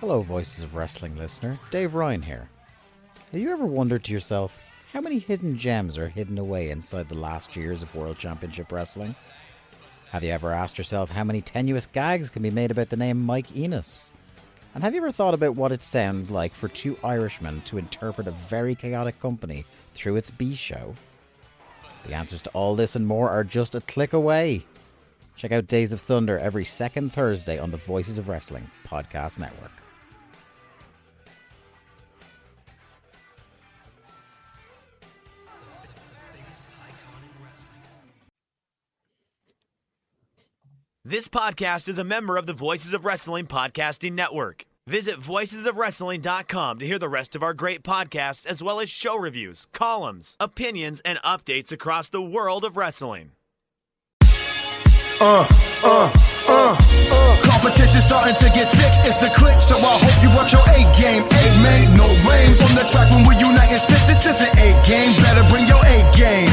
Hello, Voices of Wrestling listener. Dave Ryan here. Have you ever wondered to yourself how many hidden gems are hidden away inside the last years of World Championship Wrestling? Have you ever asked yourself how many tenuous gags can be made about the name Mike Enos? And have you ever thought about what it sounds like for two Irishmen to interpret a very chaotic company through its B show? The answers to all this and more are just a click away. Check out Days of Thunder every second Thursday on the Voices of Wrestling podcast network. This podcast is a member of the Voices of Wrestling podcasting network. Visit voicesofwrestling.com to hear the rest of our great podcasts, as well as show reviews, columns, opinions, and updates across the world of wrestling. Competition starting to get thick, it's the click, so I hope you watch your A-game. A-man, no rain from the track when we unite and spit. This is an A-game, better bring your A-game.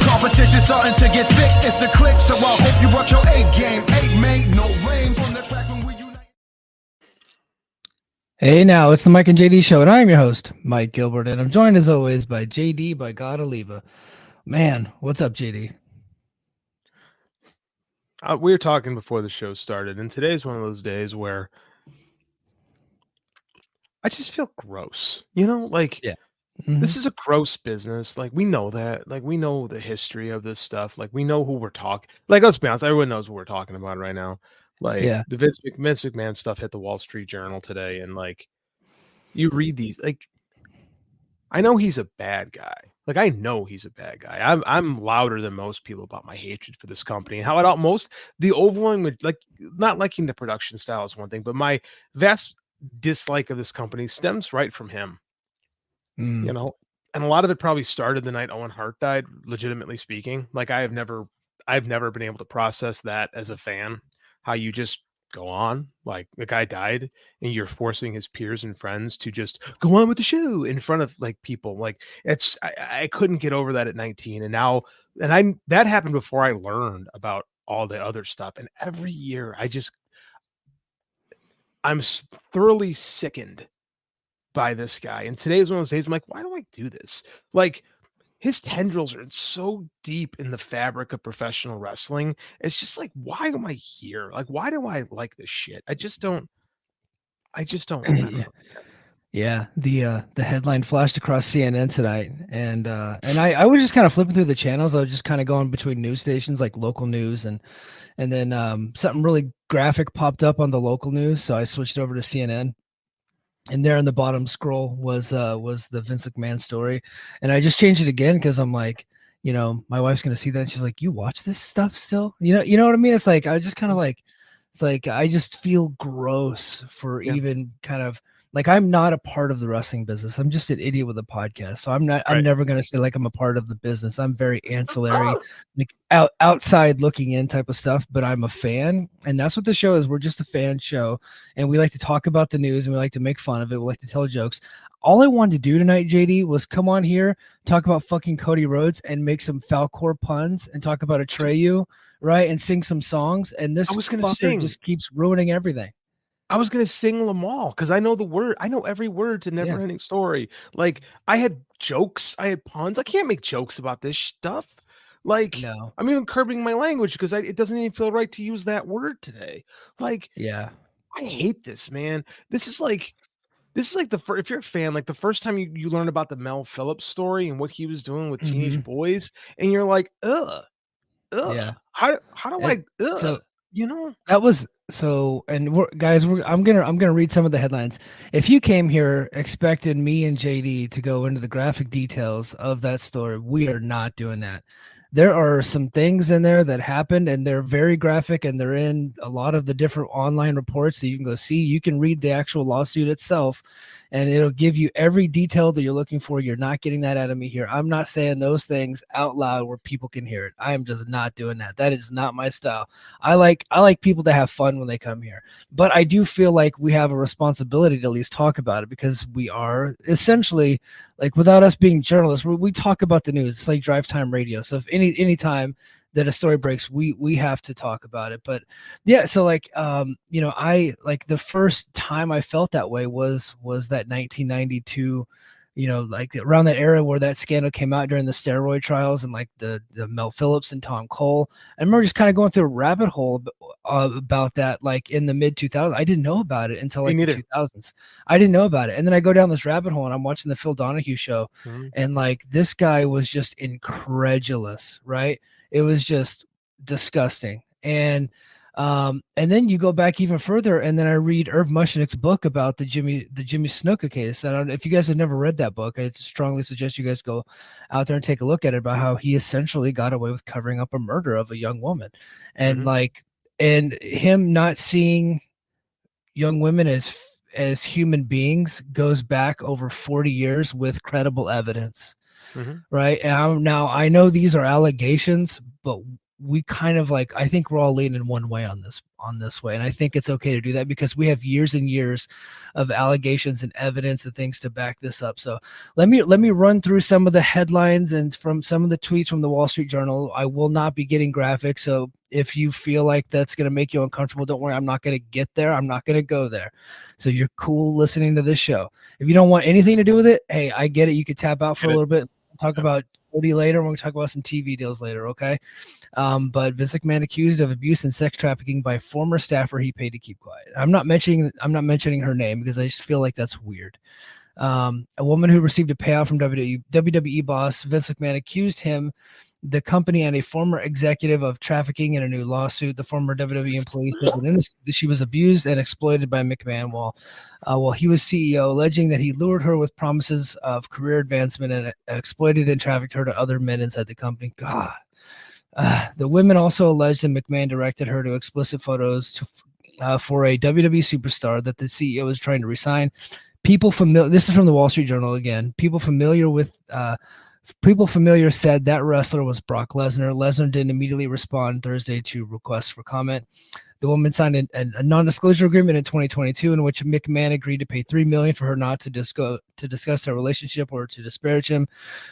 Competition starting to get thick, it's the click, so I hope you watch your A-game. A-man, no rain from the track when we unite. Hey now, it's the Mike and JD show, and I'm your host, Mike Gilbert, and I'm joined as always by JD by God Oliva. Man, what's up, JD? We were talking before the show started, and today's one of those days where I just feel gross. You know, like, Yeah. This is a gross business. Like, we know that. Like, we know the history of this stuff. Like, we know who we're talking. Like, let's be honest, everyone knows what we're talking about right now. Like, Yeah. the Vince McMahon stuff hit the Wall Street Journal today, and like, you read these. Like, I know he's a bad guy. Like, I know he's a bad guy. I'm louder than most people about my hatred for this company and how the overwhelming, like, not liking the production style is one thing, but my vast dislike of this company stems right from him. You know, and a lot of it probably started the night Owen Hart died, legitimately speaking. Like, I've never been able to process that as a fan, how you just go on, like, the guy died and you're forcing his peers and friends to just go on with the show in front of, like, people. Like, I couldn't get over that at 19, and now, that happened before I learned about all the other stuff. And every year I'm thoroughly sickened by this guy. And today is one of those days I'm like, why do I do this? Like, his tendrils are so deep in the fabric of professional wrestling. It's just like, why am I here? Like, why do I like this shit? I just don't. I don't know. Yeah, the headline flashed across CNN tonight, and I was just kind of flipping through the channels. I was just kind of going between news stations, like local news, and then something really graphic popped up on the local news, so I switched over to CNN. And there in the bottom scroll was the Vince McMahon story, and I just changed it again because I'm like, you know, my wife's gonna see that, and she's like, "You watch this stuff still?" You know what I mean? It's like I just kind of like, it's like I just feel gross for even kind of like I'm not a part of the wrestling business. I'm just an idiot with a podcast, so I'm not. Right. I'm never gonna say like I'm a part of the business. I'm very ancillary, like outside looking in type of stuff. But I'm a fan, and that's what the show is. We're just a fan show, and we like to talk about the news, and we like to make fun of it. We like to tell jokes. All I wanted to do tonight, JD, was come on here, talk about fucking Cody Rhodes, and make some Falcor puns, and talk about Atreyu, right, and sing some songs. And this fucker just keeps ruining everything. I was going to sing them all because I know the word. I know every word to Neverending Story. Like, I had jokes. I had puns. I can't make jokes about this stuff. Like, No. I'm even curbing my language because it doesn't even feel right to use that word today. Like, Yeah. I hate this, man. This is like the first, if you're a fan, like the first time you learn about the Mel Phillips story and what he was doing with teenage boys, and you're like, ugh. Yeah. How do I, So, you know? that was so, and I'm gonna read some of the headlines. If you came here expecting me and JD to go into the graphic details of that story, we are not doing that. There are some things in there that happened, and they're very graphic, and they're in a lot of the different online reports that you can go see. You can read the actual lawsuit itself, and it'll give you every detail that you're looking for. You're not getting that out of me here. I'm not saying those things out loud where people can hear it. I am just not doing that. That is not my style. I like people to have fun when they come here, but I do feel like we have a responsibility to at least talk about it because we are essentially, like, without us being journalists, we talk about the news. It's like drive time radio. So if anytime that a story breaks, we have to talk about it. But yeah, so like I like the first time I felt that way was that 1992, like around that era where that scandal came out during the steroid trials, and like the Mel Phillips and Tom Cole. I remember just kind of going through a rabbit hole about that, like in the mid 2000s. I didn't know about it until like the 2000s. I didn't know about it, and then I go down this rabbit hole and I'm watching the Phil Donahue show, and like this guy was just incredulous, right? It was just disgusting. And then you go back even further, and then I read Irv Mushnick's book about the Jimmy Snuka case. And if you guys have never read that book, I strongly suggest you guys go out there and take a look at it, about how he essentially got away with covering up a murder of a young woman. And and him not seeing young women as human beings goes back over 40 years with credible evidence. Right. And now I know these are allegations, but we kind of like, I think we're all leaning one way on this way. And I think it's okay to do that because we have years and years of allegations and evidence and things to back this up. So let me run through some of the headlines and from some of the tweets from the Wall Street Journal. I will not be getting graphic. So if you feel like that's going to make you uncomfortable, don't worry. I'm not going to get there. I'm not going to go there. So you're cool listening to this show. If you don't want anything to do with it, hey, I get it. You could tap out for a little bit. Talk about Cody later. We're going to talk about some TV deals later, okay? But Vince McMahon accused of abuse and sex trafficking by former staffer he paid to keep quiet. I'm not mentioning her name because I just feel like that's weird. A woman who received a payout from WWE boss Vince McMahon accused him, the company, and a former executive of trafficking in a new lawsuit. The former WWE employee said that she was abused and exploited by McMahon while he was CEO, alleging that he lured her with promises of career advancement and exploited and trafficked her to other men inside the company. God. The women also alleged that McMahon directed her to explicit photos for a WWE superstar that the CEO was trying to resign. This is from the Wall Street Journal again. People familiar said that wrestler was Brock Lesnar. Lesnar didn't immediately respond Thursday to requests for comment. The woman signed a non-disclosure agreement in 2022 in which McMahon agreed to pay $3 million for her not to discuss their relationship or to disparage him.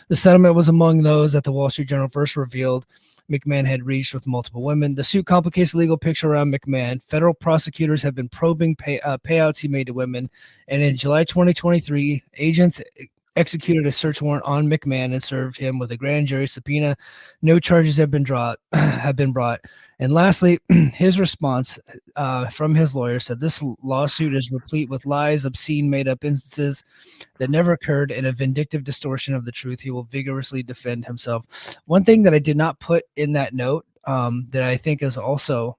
The settlement was among those that the Wall Street Journal first revealed McMahon had reached with multiple women. The suit complicates the legal picture around McMahon. Federal prosecutors have been probing payouts he made to women, and in July 2023, agents executed a search warrant on McMahon and served him with a grand jury subpoena. No charges have been brought. And lastly, his response from his lawyer said this lawsuit is replete with lies, obscene, made-up instances that never occurred, and a vindictive distortion of the truth. He will vigorously defend himself. One thing that I did not put in that note that I think is also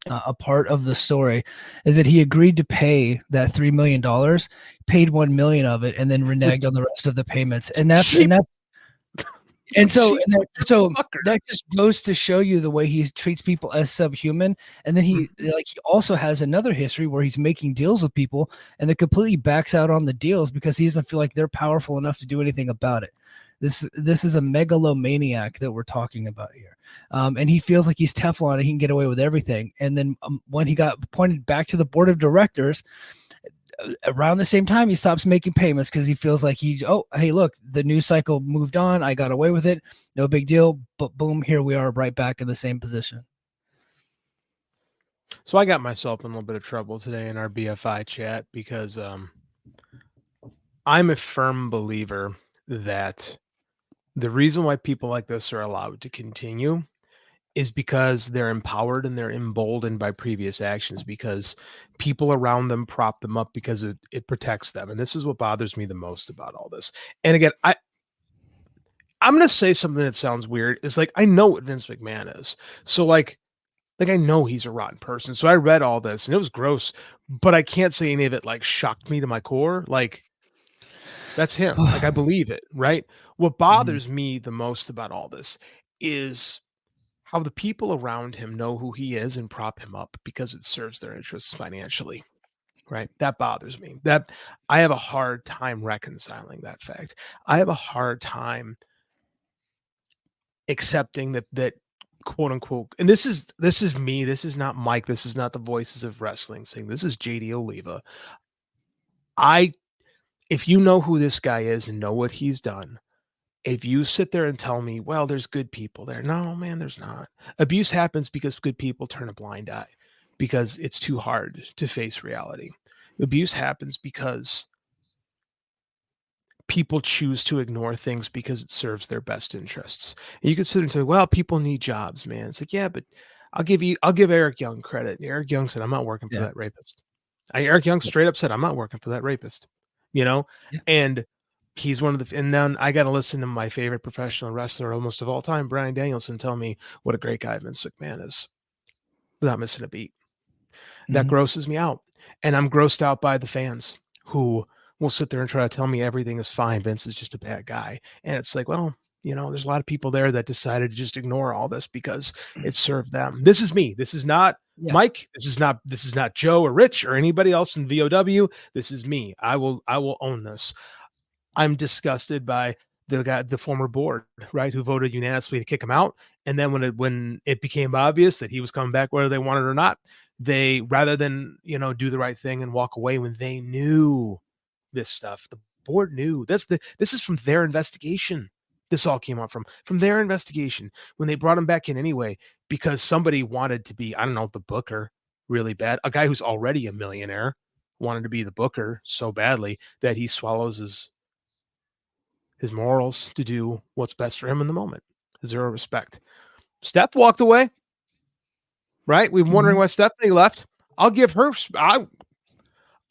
a part of the story is that he agreed to pay that $3 million, paid $1 million of it, and then reneged on the rest of the payments. So that just goes to show you the way he treats people as subhuman. And then he also has another history where he's making deals with people and then completely backs out on the deals because he doesn't feel like they're powerful enough to do anything about it. This is a megalomaniac that we're talking about here. And he feels like he's Teflon and he can get away with everything. And then when he got appointed back to the board of directors, around the same time, he stops making payments because he feels like hey, look, the news cycle moved on. I got away with it. No big deal. But boom, here we are right back in the same position. So I got myself in a little bit of trouble today in our BFI chat because I'm a firm believer that the reason why people like this are allowed to continue is because they're empowered and they're emboldened by previous actions, because people around them prop them up because it protects them. And this is what bothers me the most about all this. And again, I'm going to say something that sounds weird. It's like, I know what Vince McMahon is. So like I know he's a rotten person. So I read all this and it was gross, but I can't say any of it like shocked me to my core. Like, that's him. Like, I believe it, right? What bothers me the most about all this is how the people around him know who he is and prop him up because it serves their interests financially, right? That bothers me. That I have a hard time reconciling that fact. I have a hard time accepting that quote unquote, and this is me. This is not Mike. This is not the Voices of Wrestling saying. This is JD Oliva. If you know who this guy is and know what he's done, If you sit there and tell me, well, there's good people there. No, man, there's not. Abuse happens because good people turn a blind eye because it's too hard to face reality. Abuse happens because people choose to ignore things because it serves their best interests. And you can sit there and say, well, people need jobs, man. It's like, yeah, but I'll give Eric Young credit. Eric Young said, I'm not working for Yeah. that rapist. Eric Young straight up said, I'm not working for that rapist, Yeah. and he's one of the, and then I got to listen to my favorite professional wrestler almost of all time, Bryan Danielson, tell me what a great guy Vince McMahon is without missing a beat. That grosses me out. And I'm grossed out by the fans who will sit there and try to tell me everything is fine. Vince is just a bad guy. And it's like, well, there's a lot of people there that decided to just ignore all this because it served them. This is me. This is not Mike. This is not Joe or Rich or anybody else in VOW. This is me. I will own this. I'm disgusted by the former board, right, who voted unanimously to kick him out. And then when it became obvious that he was coming back, whether they wanted it or not, they, rather than do the right thing and walk away when they knew this stuff, the board knew this is from their investigation. This all came out from their investigation when they brought him back in anyway, because somebody wanted to be, I don't know, the booker really bad. A guy who's already a millionaire wanted to be the booker so badly that he swallows his morals to do what's best for him in the moment. Zero respect. Steph walked away, right? We've been wondering why Stephanie left. I'll give her, I'm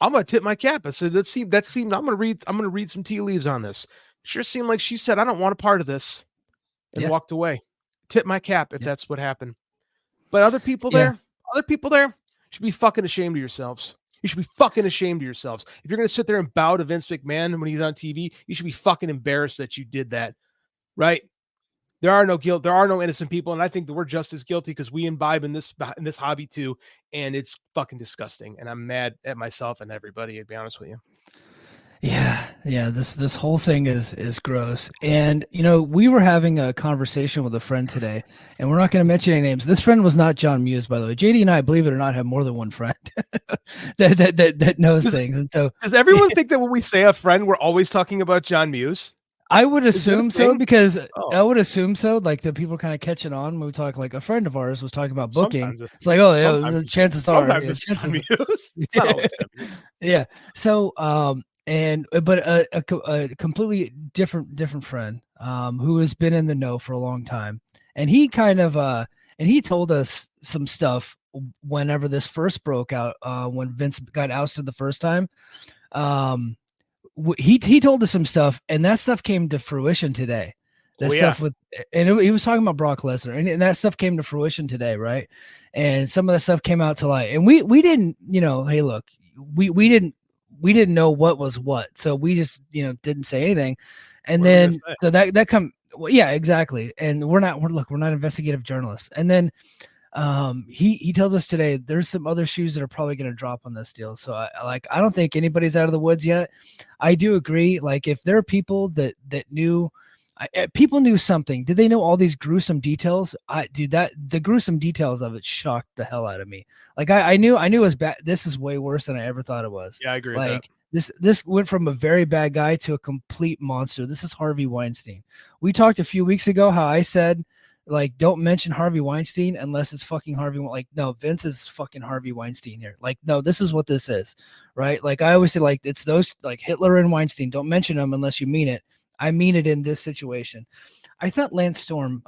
going to tip my cap. I said, I'm going to read some tea leaves on this. Sure seemed like she said, I don't want a part of this, and walked away. Tip my cap if that's what happened. But other people there should be fucking ashamed of yourselves. You should be fucking ashamed of yourselves. If you're going to sit there and bow to Vince McMahon when he's on TV, you should be fucking embarrassed that you did that, right? There are no innocent people, and I think that we're just as guilty because we imbibe in this hobby too, and it's fucking disgusting. And I'm mad at myself and everybody, to be honest with you. Yeah. This whole thing is gross. And we were having a conversation with a friend today, and we're not going to mention any names. This friend was not John Muse, by the way. JD and I, believe it or not, have more than one friend that knows things. And so, does everyone think that when we say a friend, we're always talking about John Muse? I would assume so, because I would assume so. Like, the people kind of catching on when we talk. Like, a friend of ours was talking about booking. Sometimes it's like, oh yeah, the chances are. Yeah. So, but a completely different friend, who has been in the know for a long time, and he kind of and he told us some stuff whenever this first broke out, when Vince got ousted the first time. He told us some stuff, and that stuff came to fruition today. Stuff with, and he was talking about Brock Lesnar, and that stuff came to fruition today, right? And some of that stuff came out to light, and we didn't, hey, look, we didn't know what was what, so we just didn't say anything. And then so that come, well, yeah, exactly. And we're not investigative journalists. And then he tells us today there's some other shoes that are probably going to drop on this deal. So I don't think anybody's out of the woods yet. I do agree. Like, if there are people that knew, people knew something. Did they know all these gruesome details? The gruesome details of it shocked the hell out of me. Like, I knew it was bad. This is way worse than I ever thought it was. Yeah, I agree. Like, with that. This went from a very bad guy to a complete monster. This is Harvey Weinstein. We talked a few weeks ago how I said, like, don't mention Harvey Weinstein unless it's fucking Harvey. Like, no, Vince is fucking Harvey Weinstein here. Like, no, this is what this is, right? Like, I always say, like, it's those, like, Hitler and Weinstein. Don't mention them unless you mean it. I mean it in this situation. I thought Lance Storm,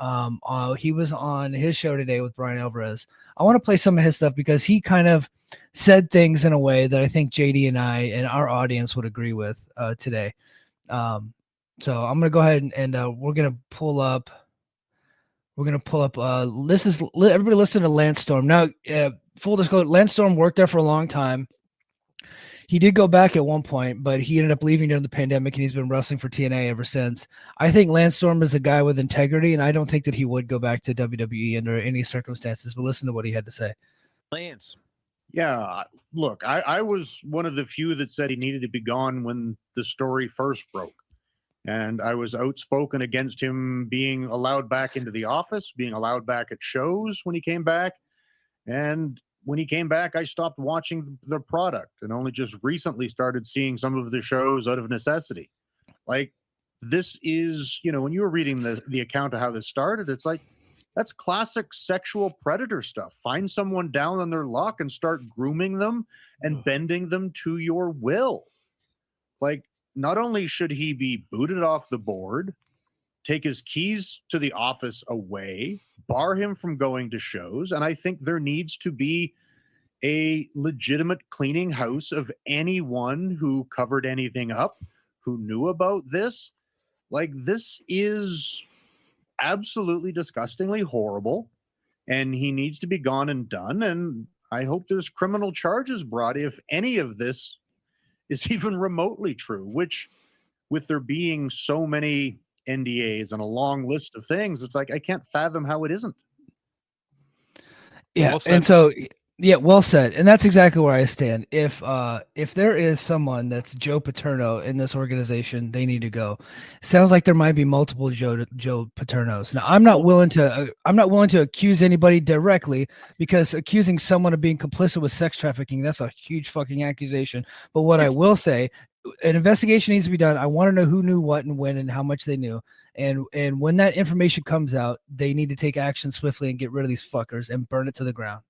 he was on his show today with Brian Alvarez. I want to play some of his stuff because he kind of said things in a way that I think JD and I and our audience would agree with today. So I'm going to go ahead and we're going to pull up. This is, everybody listen to Lance Storm. Now, full disclosure, Lance Storm worked there for a long time. He did go back at one point, but he ended up leaving during the pandemic, and he's been wrestling for TNA ever since. I think Lance Storm is a guy with integrity, and I don't think that he would go back to WWE under any circumstances, but listen to what he had to say. Lance. Yeah, look, I was one of the few that said he needed to be gone when the story first broke. And I was outspoken against him being allowed back into the office, being allowed back at shows when he came back. And when he came back, I stopped watching the product and only just recently started seeing some of the shows out of necessity. Like, this is, when you were reading the account of how this started, it's like, that's classic sexual predator stuff. Find someone down on their luck and start grooming them and bending them to your will. Like, not only should he be booted off the board, take his keys to the office away, bar him from going to shows, and I think there needs to be a legitimate cleaning house of anyone who covered anything up, who knew about this. Like, this is absolutely disgustingly horrible, and he needs to be gone and done. And I hope there's criminal charges brought if any of this is even remotely true, which, with there being so many NDAs and a long list of things, it's like, I can't fathom how it isn't. Yeah. And so, yeah, well said. And that's exactly where I stand. If there is someone that's Joe Paterno in this organization, they need to go. Sounds like there might be multiple Joe Paternos. Now, I'm not willing to accuse anybody directly, because accusing someone of being complicit with sex trafficking, that's a huge fucking accusation. But what I will say, an investigation needs to be done. I want to know who knew what and when and how much they knew. And when that information comes out, they need to take action swiftly and get rid of these fuckers and burn it to the ground.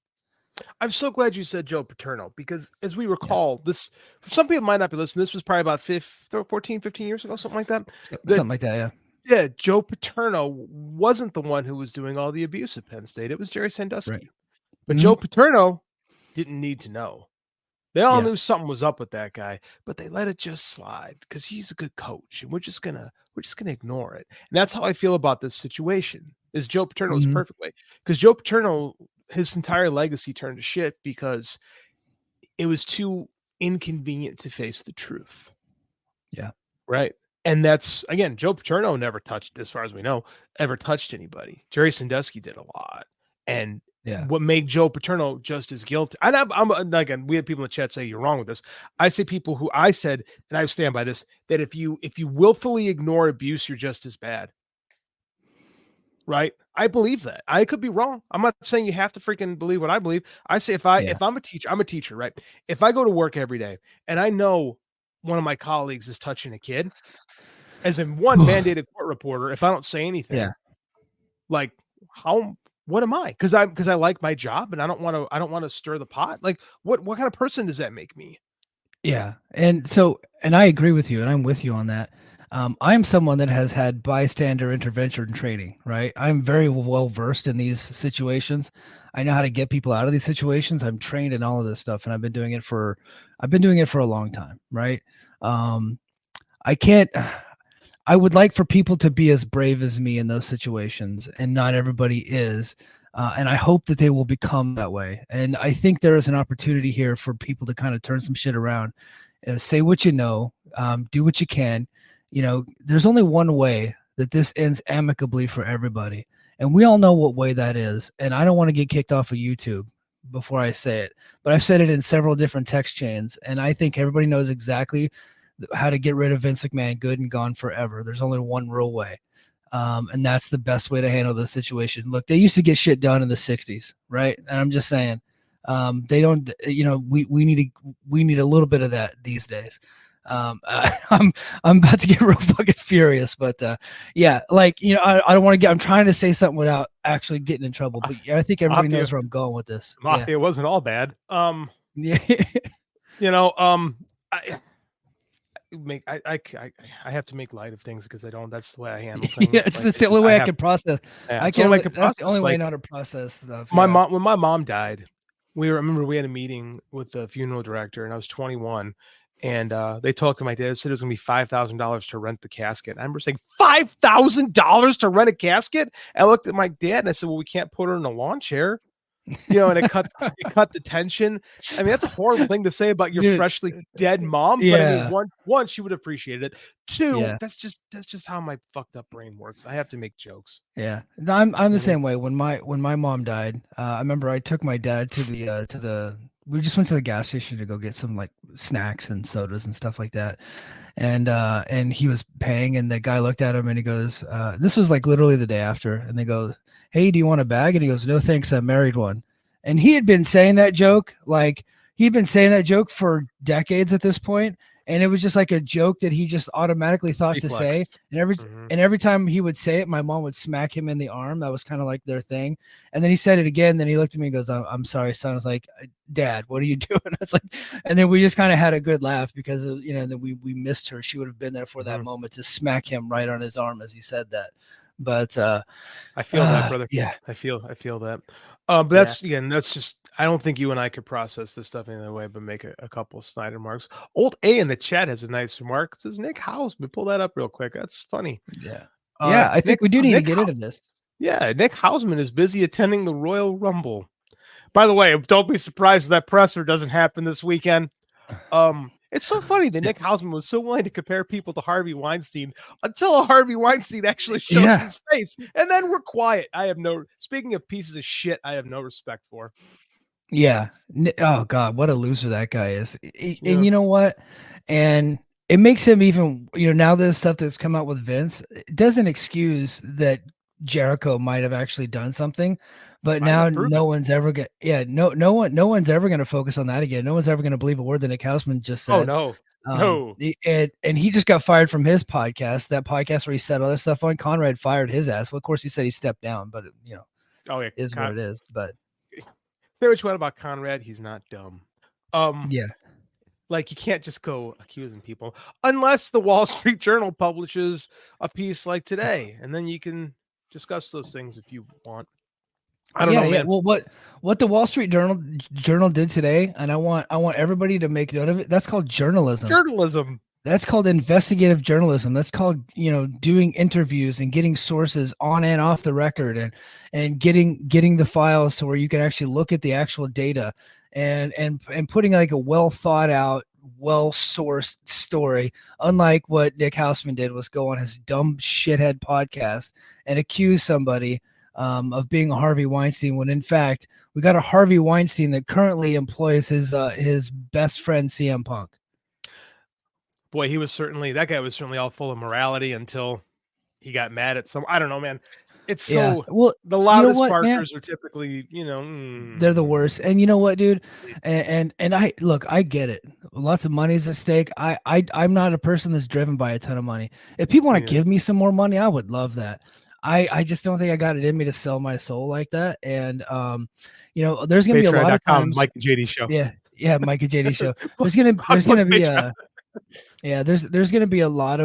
I'm so glad you said Joe Paterno, because as we recall, this, some people might not be listening, this was probably about 15 years ago, something like that. Something like that, yeah. Yeah, Joe Paterno wasn't the one who was doing all the abuse at Penn State. It was Jerry Sandusky. Right. But Joe Paterno didn't need to know. They all knew something was up with that guy, but they let it just slide because he's a good coach, and we're just gonna ignore it. And that's how I feel about this situation. Is Joe Paterno is perfect way, because Joe Paterno, his entire legacy turned to shit because it was too inconvenient to face the truth. Yeah. Right. And that's, again, Joe Paterno never touched, as far as we know, ever touched anybody. Jerry Sandusky did a lot. And what made Joe Paterno just as guilty. And I'm again, we had people in the chat say you're wrong with this. I say people who I said, and I stand by this, that if you willfully ignore abuse, you're just as bad. Right? I believe that. I could be wrong. I'm not saying you have to freaking believe what I believe. I say if I'm a teacher, right? If I go to work every day and I know one of my colleagues is touching a kid, as in one mandated court reporter, if I don't say anything, like what am I? Because I like my job and I don't want to stir the pot. Like what kind of person does that make me? Yeah. And I agree with you, and I'm with you on that. I'm someone that has had bystander intervention training, right? I'm very well versed in these situations. I know how to get people out of these situations. I'm trained in all of this stuff, and I've been doing it for a long time, right? I would like for people to be as brave as me in those situations, and not everybody is. And I hope that they will become that way. And I think there is an opportunity here for people to kind of turn some shit around, say what you know, do what you can. You know, there's only one way that this ends amicably for everybody. And we all know what way that is. And I don't want to get kicked off of YouTube before I say it, but I've said it in several different text chains. And I think everybody knows exactly how to get rid of Vince McMahon good and gone forever. There's only one real way. And that's the best way to handle the situation. Look, they used to get shit done in the 60s, right? And I'm just saying, they don't, we need a little bit of that these days. I'm about to get real fucking furious, but I don't want to I'm trying to say something without actually getting in trouble, but I think everybody knows where I'm going with this. Mafia wasn't all bad. Yeah. I have to make light of things because that's the way I handle things. Yeah, that's the only way I can process. That's the only way like, not to process stuff. When my mom died, I remember we had a meeting with the funeral director, and I was 21. And they talked to my dad, said it was going to be $5,000 to rent the casket. I remember saying, $5,000 to rent a casket? I looked at my dad and I said, well, we can't put her in a lawn chair. And it cut the tension. I mean, that's a horrible thing to say about your freshly dead mom. Yeah. But I mean, one, she would appreciate it. Two, that's just how my fucked up brain works. I have to make jokes. Yeah, no, I'm the same way. When my mom died, I remember I took my dad to we just went to the gas station to go get some like snacks and sodas and stuff like that. And he was paying, and the guy looked at him and he goes, this was like literally the day after. And they go, hey, do you want a bag? And he goes, no, thanks. I married one. And he had been saying that joke for decades at this point. and it was just like a joke that he just automatically thought to say. Reflex. And every time he would say it, my mom would smack him in the arm. That was kind of like their thing. And then he said it again. Then he looked at me and goes, I'm sorry, son. I was like, Dad, what are you doing? I was like, and then we just kind of had a good laugh because of, that we missed her. She would have been there for that moment to smack him right on his arm as he said that. But I feel that, brother. Yeah, I feel that. But that's just, I don't think you and I could process this stuff any other way but make a couple of snide remarks. Old A in the chat has a nice remark. It says Nick Hausman. Pull that up real quick. That's funny. Yeah. I think we do need to get into this. Yeah, Nick Hausman is busy attending the Royal Rumble. By the way, don't be surprised if that presser doesn't happen this weekend. It's so funny that Nick Hausman was so willing to compare people to Harvey Weinstein until Harvey Weinstein actually shows his face. And then we're quiet. Speaking of pieces of shit, I have no respect for. Yeah. Oh God, what a loser that guy is. And you know what? And it makes him even, now this stuff that's come out with Vince, it doesn't excuse that Jericho might have actually done something, but now no one's ever no one's ever going to focus on that again. No one's ever going to believe a word that Nick Hausman just said. Oh no. And he just got fired from his podcast, that podcast where he said all this stuff on. Conrad fired his ass. Well, of course he said he stepped down, but is what it is. But say what you want about Conrad, he's not dumb. Like, you can't just go accusing people unless the Wall Street Journal publishes a piece like today, and then you can discuss those things if you want. I don't know, man. Well, what the Wall Street Journal did today, and I want everybody to make note of it. That's called journalism. That's called investigative journalism. That's called, doing interviews and getting sources on and off the record and getting the files to where you can actually look at the actual data and putting like a well thought out, well sourced story, unlike what Nick Hausman did, was go on his dumb shithead podcast and accuse somebody of being a Harvey Weinstein, when in fact we got a Harvey Weinstein that currently employs his best friend CM Punk. Boy, that guy was certainly all full of morality until he got mad at I don't know, man. It's so the loudest barkers are typically, they're the worst. And you know what, dude? And I get it. Lots of money is at stake. I'm not a person that's driven by a ton of money. If people want to give me some more money, I would love that. I just don't think I got it in me to sell my soul like that. And there's gonna be a lot of times. Mike and JD show. Yeah, Mike and JD show. There's gonna be there's gonna be a lot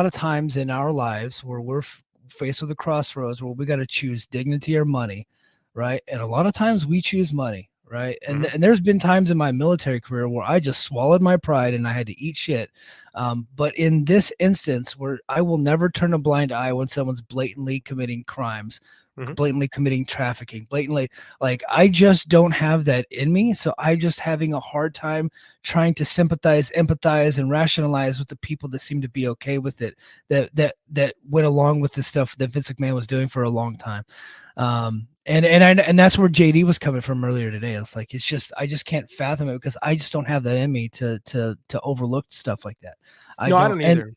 of times in our lives where we're faced with a crossroads where we got to choose dignity or money, right? And a lot of times we choose money, right? And there's been times in my military career where I just swallowed my pride and I had to eat shit. But in this instance, where I will never turn a blind eye when someone's blatantly committing crimes, blatantly committing trafficking, blatantly, like, I just don't have that in me. So I just having a hard time trying to sympathize, empathize, and rationalize with the people that seem to be okay with it, that went along with the stuff that Vince McMahon was doing for a long time. And that's where JD was coming from earlier today. It's like, I just can't fathom it because I just don't have that in me to overlook stuff like that. I don't either.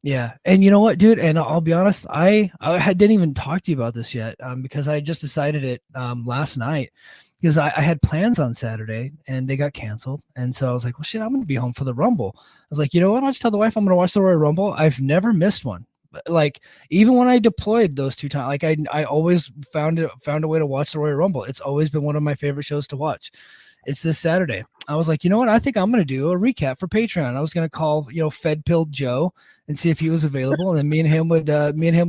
Yeah. And you know what, dude? And I'll be honest, I didn't even talk to you about this yet because I just decided it last night because I had plans on Saturday and they got canceled. And so I was like, well, shit, I'm going to be home for the Rumble. I was like, you know what? I'll just tell the wife I'm going to watch the Royal Rumble. I've never missed one. Like, even when I deployed those 2 times, like I always found a way to watch the Royal Rumble. It's always been one of my favorite shows to watch. It's this Saturday. I was like, you know what? I think I'm going to do a recap for Patreon. I was going to call, Fed Pilled Joe and see if he was available. And then me and him would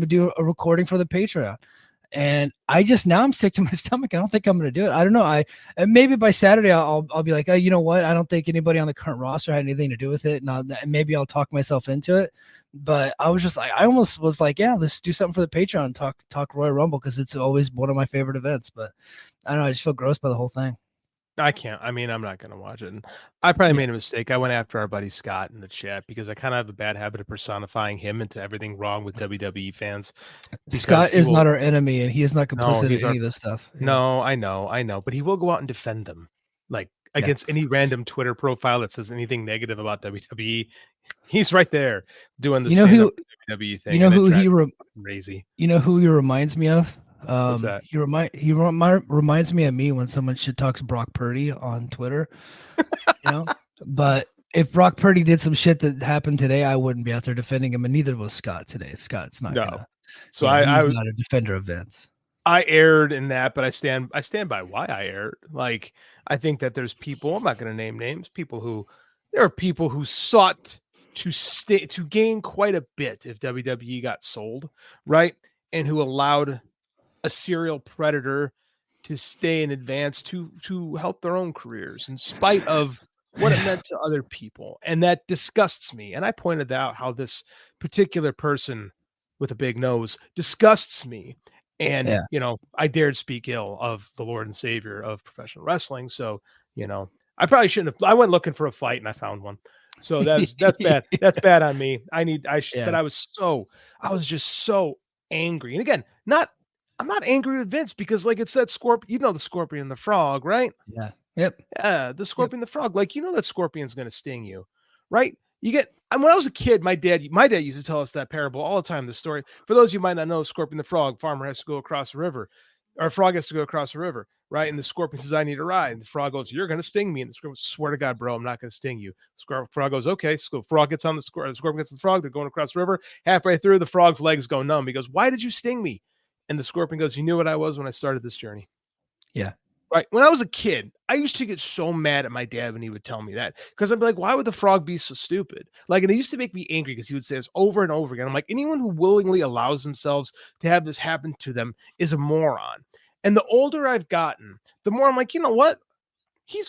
do a recording for the Patreon. And now I'm sick to my stomach. I don't think I'm going to do it. I don't know. And maybe by Saturday I'll be like, oh, you know what? I don't think anybody on the current roster had anything to do with it. And maybe I'll talk myself into it. But I was just like, I almost was like, yeah, let's do something for the Patreon, talk Royal Rumble, because it's always one of my favorite events. But I don't know, I just feel gross by the whole thing. I can't. I mean, I'm not going to watch it. And I probably made a mistake. I went after our buddy Scott in the chat because I kind of have a bad habit of personifying him into everything wrong with WWE fans. Scott is not our enemy, and he is not complicit in any of this stuff. Yeah. No, I know. But he will go out and defend them, like against any random Twitter profile that says anything negative about WWE. He's right there doing the WWE thing. You know who he crazy. You know who he reminds me of? What's that? He reminds me of me when someone shit talks Brock Purdy on Twitter. But if Brock Purdy did some shit that happened today, I wouldn't be out there defending him, and neither was Scott today. Scott's not gonna. So he's not a defender of Vince. I erred in that, but I stand by why I erred. Like, I think that there's people, I'm not going to name names, there are people who sought to gain quite a bit if WWE got sold, right? And who allowed a serial predator to stay in advance to help their own careers in spite of what it meant to other people. And that disgusts me. And I pointed out how this particular person with a big nose disgusts me. And, I dared speak ill of the Lord and Savior of professional wrestling. So, I probably shouldn't have. I went looking for a fight and I found one. So that's bad. That's bad on me. But I was just so angry. And again, I'm not angry with Vince because it's that scorpion, the scorpion and the frog, right? Yeah. Yep. Yeah. The scorpion, the frog, that scorpion's going to sting you, right? When I was a kid, my dad used to tell us that parable all the time. The story, for those of you who might not know, Scorpion the frog, farmer has to go across the river, or a frog has to go across the river, right? And the scorpion says, I need a ride. And the frog goes, you're going to sting me. And the scorpion, swear to God, bro, I'm not going to sting you. The frog goes, okay. So the frog gets on the scorpion gets on the frog. They're going across the river. Halfway through, the frog's legs go numb. He goes, why did you sting me? And the scorpion goes, you knew what I was when I started this journey. Yeah. Right. When I was a kid, I used to get so mad at my dad when he would tell me that, because I'd be like, why would the frog be so stupid? And it used to make me angry because he would say this over and over again. I'm like, anyone who willingly allows themselves to have this happen to them is a moron. And the older I've gotten, the more I'm like, you know what?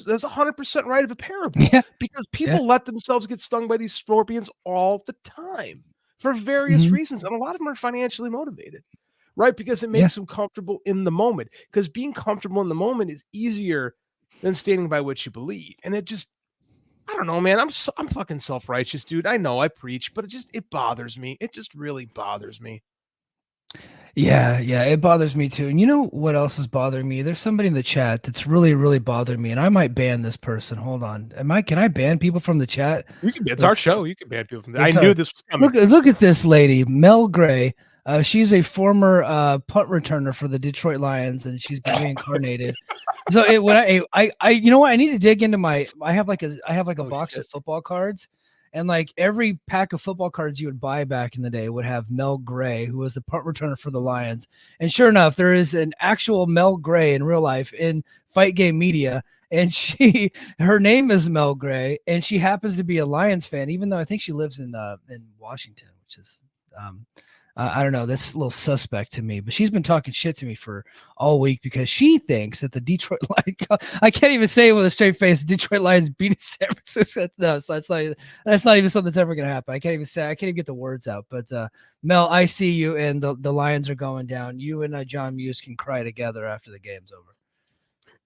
There's 100% right of a parable, because people let themselves get stung by these scorpions all the time for various reasons. And a lot of them are financially motivated. Right, because it makes them comfortable in the moment. Because being comfortable in the moment is easier than standing by what you believe. And it just, I don't know, man. I'm fucking self-righteous, dude. I know I preach, but it bothers me. It just really bothers me. Yeah, it bothers me too. And you know what else is bothering me? There's somebody in the chat that's really, really bothering me, and I might ban this person. Hold on. Can I ban people from the chat? It's our show. You can ban people from I knew this was coming. Look at this lady, Mel Gray. She's a former punt returner for the Detroit Lions, and she's been reincarnated. So you know what? I need to dig into I have like a box of football cards, and every pack of football cards you would buy back in the day would have Mel Gray, who was the punt returner for the Lions. And sure enough, there is an actual Mel Gray in real life in Fight Game Media. And her name is Mel Gray, and she happens to be a Lions fan, even though I think she lives in Washington, which is I don't know. That's a little suspect to me, but she's been talking shit to me for all week because she thinks that the Detroit Lions, I can't even say it with a straight face, Detroit Lions beat San Francisco. No, so that's not even something that's ever going to happen. I can't even get the words out, but Mel, I see you, and the Lions are going down. You and John Muse can cry together after the game's over.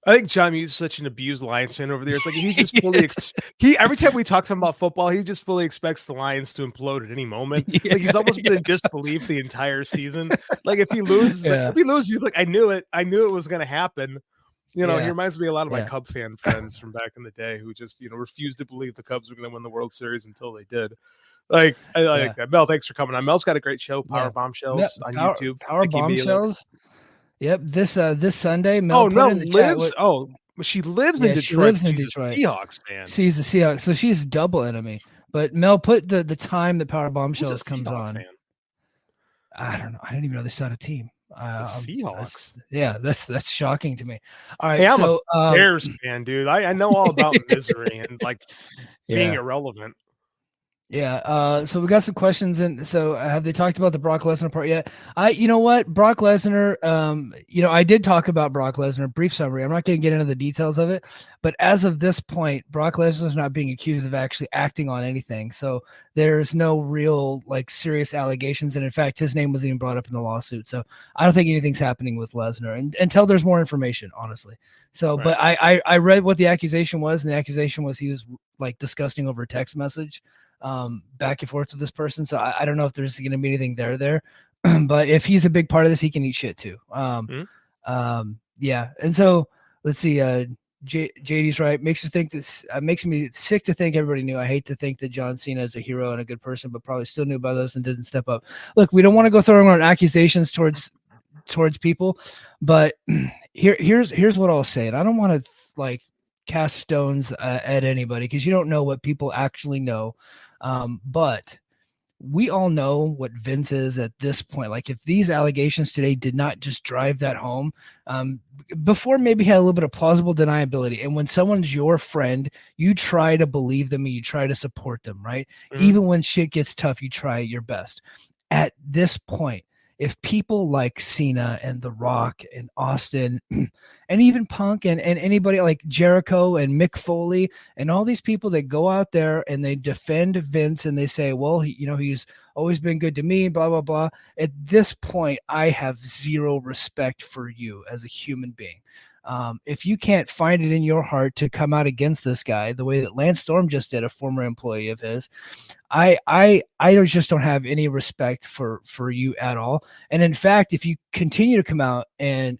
I think John Muse is such an abused Lions fan over there. It's like he just fully every time we talk to him about football, he just fully expects the Lions to implode at any moment. He's almost been in disbelief the entire season. If he loses, he's like, I knew it was going to happen. He reminds me a lot of my Cub fan friends from back in the day who just refused to believe the Cubs were going to win the World Series until they did. I like that. Mel, thanks for coming on. Mel's got a great show, Power Bombshells on YouTube. Power Bombshells. Yep, this Sunday. Mel lives. She lives in Detroit. She lives in She's Detroit. A Seahawks fan. She's a Seahawks, so she's double enemy. But Mel, put the time that Power Bombshells comes on. Fan? I don't know. I didn't even know they started a team. Seahawks. That's shocking to me. All right, hey, I'm a Bears fan, dude. I know all about misery and being irrelevant. Yeah. So we got some questions, and so have they talked about the Brock Lesnar part yet? You know what, Brock Lesnar. I did talk about Brock Lesnar. Brief summary. I'm not going to get into the details of it, but as of this point, Brock Lesnar is not being accused of actually acting on anything. So there's no real serious allegations, and in fact, his name wasn't even brought up in the lawsuit. So I don't think anything's happening with Lesnar until there's more information, honestly. So, right. But I read what the accusation was, and the accusation was he was disgusting over a text message. Back and forth with this person. So I don't know if there's going to be anything there, but if he's a big part of this, he can eat shit too. Yeah. And so let's see. JD's right. Makes me sick to think everybody knew. I hate to think that John Cena is a hero and a good person, but probably still knew about this and didn't step up. Look, we don't want to go throwing around accusations towards people, but here's what I'll say. And I don't want to cast stones at anybody because you don't know what people actually know. But we all know what Vince is at this point. Like if these allegations today did not just drive that home, before maybe had a little bit of plausible deniability. And when someone's your friend, you try to believe them and you try to support them, right? Mhm. Even when shit gets tough, you try your best. At this point, if people like Cena and The Rock and Austin and even Punk and anybody like Jericho and Mick Foley and all these people that go out there and they defend Vince and they say, well, he's always been good to me, blah, blah, blah. At this point, I have zero respect for you as a human being. If you can't find it in your heart to come out against this guy the way that Lance Storm just did, a former employee of his, I just don't have any respect for you at all. And in fact, if you continue to come out and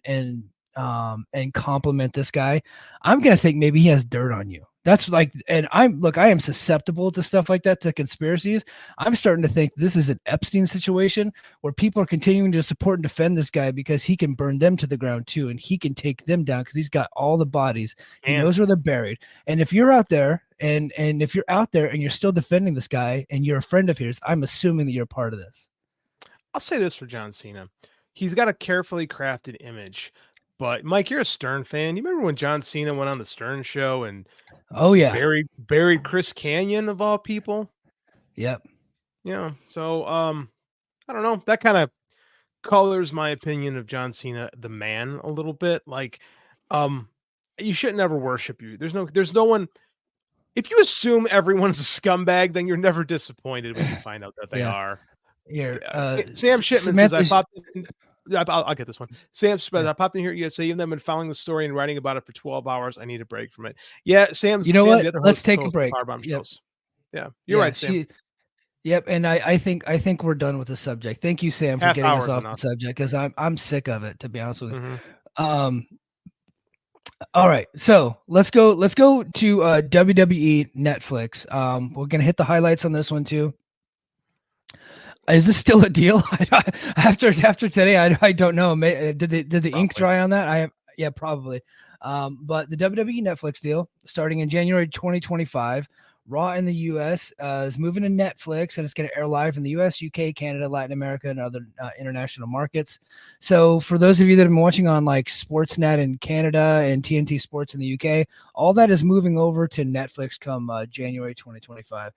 compliment this guy, I'm gonna think maybe he has dirt on you. That's like, and I am susceptible to stuff like that, to conspiracies. I'm starting to think this is an Epstein situation where people are continuing to support and defend this guy because he can burn them to the ground too, and he can take them down because he's got all the bodies. He knows where they're buried. And if you're out there and if you're out there and you're still defending this guy and you're a friend of his, I'm assuming that you're a part of this. I'll say this for John Cena. He's got a carefully crafted image. But Mike, you're a Stern fan. You remember when John Cena went on the Stern show and buried Chris Canyon of all people? Yep. Yeah. So I don't know. That kind of colors my opinion of John Cena, the man, a little bit. Like, you should never worship you. There's no one. If you assume everyone's a scumbag, then you're never disappointed when you find out that they are. Here, Sam Shipman says, I'll get this one. Sam says, I popped in here. You say, even though I've been following the story and writing about it for 12 hours, I need a break from it. Yeah, Sam's. You know Sam, what? Let's take a break. Yep. Yeah, you're right, Sam. Yep, and I think we're done with the subject. Thank you, Sam, for getting us off the subject because I'm sick of it, to be honest with you. Mm-hmm. All right, so let's go to WWE Netflix. We're gonna hit the highlights on this one too. Is this still a deal? after today, I don't know. Did the ink dry on that? Probably. But the WWE Netflix deal starting in January 2025. Raw in the U.S. Is moving to Netflix, and it's going to air live in the U.S., UK, Canada, Latin America, and other international markets. So for those of you that have been watching on like Sportsnet in Canada and TNT Sports in the UK, all that is moving over to Netflix come January 2025.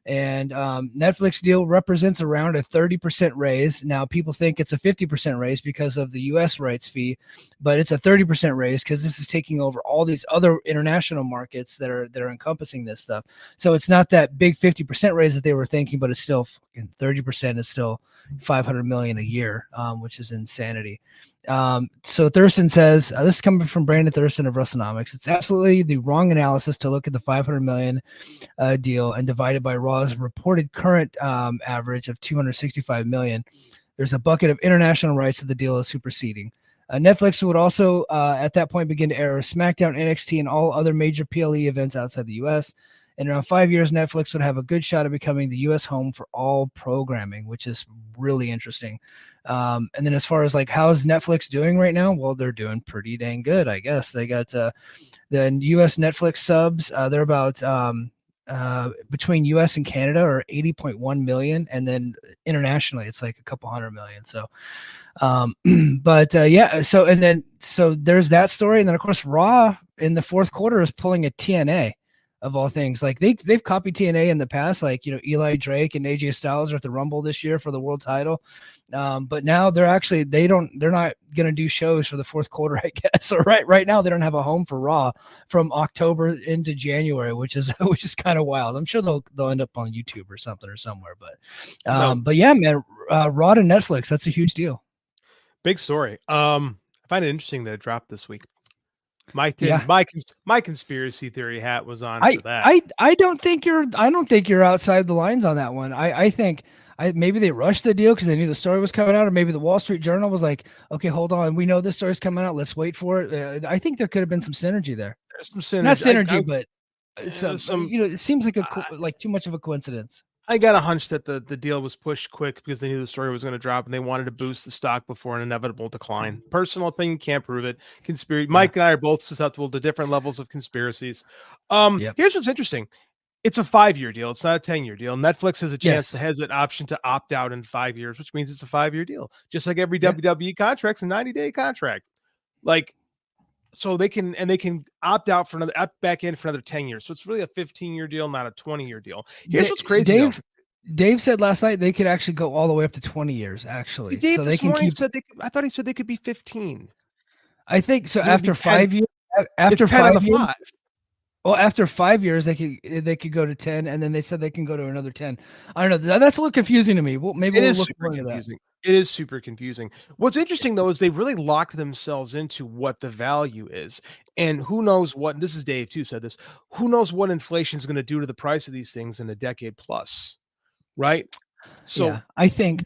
And Netflix deal represents around a 30% raise. Now, people think it's a 50% raise because of the U.S. rights fee, but it's a 30% raise because this is taking over all these other international markets that are encompassing this stuff. So it's not that big 50% raise that they were thinking, but it's still 30% is still $500 million a year, which is insanity. So Thurston says, this is coming from Brandon Thurston of Wrestlenomics. It's absolutely the wrong analysis to look at the $500 million deal and divide it by Raw's reported current average of $265 million. There's a bucket of international rights that the deal is superseding. Netflix would also, at that point, begin to air SmackDown, NXT, and all other major PLE events outside the U.S. In around 5 years, Netflix would have a good shot at becoming the U.S. home for all programming, which is really interesting. And then as far as like, how's Netflix doing right now? Well, they're doing pretty dang good, I guess. They got the U.S. Netflix subs. They're about between U.S. and Canada are 80.1 million. And then internationally, it's like a couple 100 million. So, so there's that story. And then, of course, Raw in the fourth quarter is pulling a TNA. Of all things, like they've copied TNA in the past, like Eli Drake and AJ Styles are at the Rumble this year for the world title, but now they're not gonna do shows for the fourth quarter, I guess. So right now they don't have a home for Raw from October into January, which is kind of wild. I'm sure they'll end up on YouTube or something or somewhere, but yeah, man, Raw to Netflix, that's a huge deal. Big story. I find it interesting that it dropped this week. My conspiracy theory hat was on for that. I don't think you're outside the lines on that one. I think maybe they rushed the deal because they knew the story was coming out, or maybe the Wall Street Journal was like, okay, hold on, we know this story's coming out, let's wait for it. I think there could have been some synergy there. There's some synergy, not synergy, but some it seems like like too much of a coincidence. I got a hunch that the deal was pushed quick because they knew the story was going to drop and they wanted to boost the stock before an inevitable decline. Personal opinion, can't prove it. Conspiracy. Mike and I are both susceptible to different levels of conspiracies. Yep. Here's what's interesting. It's a 5-year deal. It's not a 10-year deal. Netflix has a chance to has an option to opt out in 5 years, which means it's a 5-year deal. Just like every WWE contract's a 90-day contract. Like, so they can opt out for opt back in for another 10 years. So it's really a 15-year deal, not a 20-year deal. Here's what's crazy. Dave said last night they could actually go all the way up to 20 years, actually. Dave so this they can morning keep. said I thought he said they could be 15. I think so. It would After be 5 years, after 10 on 5 the years, 5. well, after 5 years, they could go to 10, and then they said they can go to another 10. I don't know. That's a little confusing to me. Well, maybe we'll look more into that. It is super confusing. What's interesting though is they've really locked themselves into what the value is, and who knows what. And this is Dave too said this. Who knows what inflation is going to do to the price of these things in a decade plus, right? So yeah, I think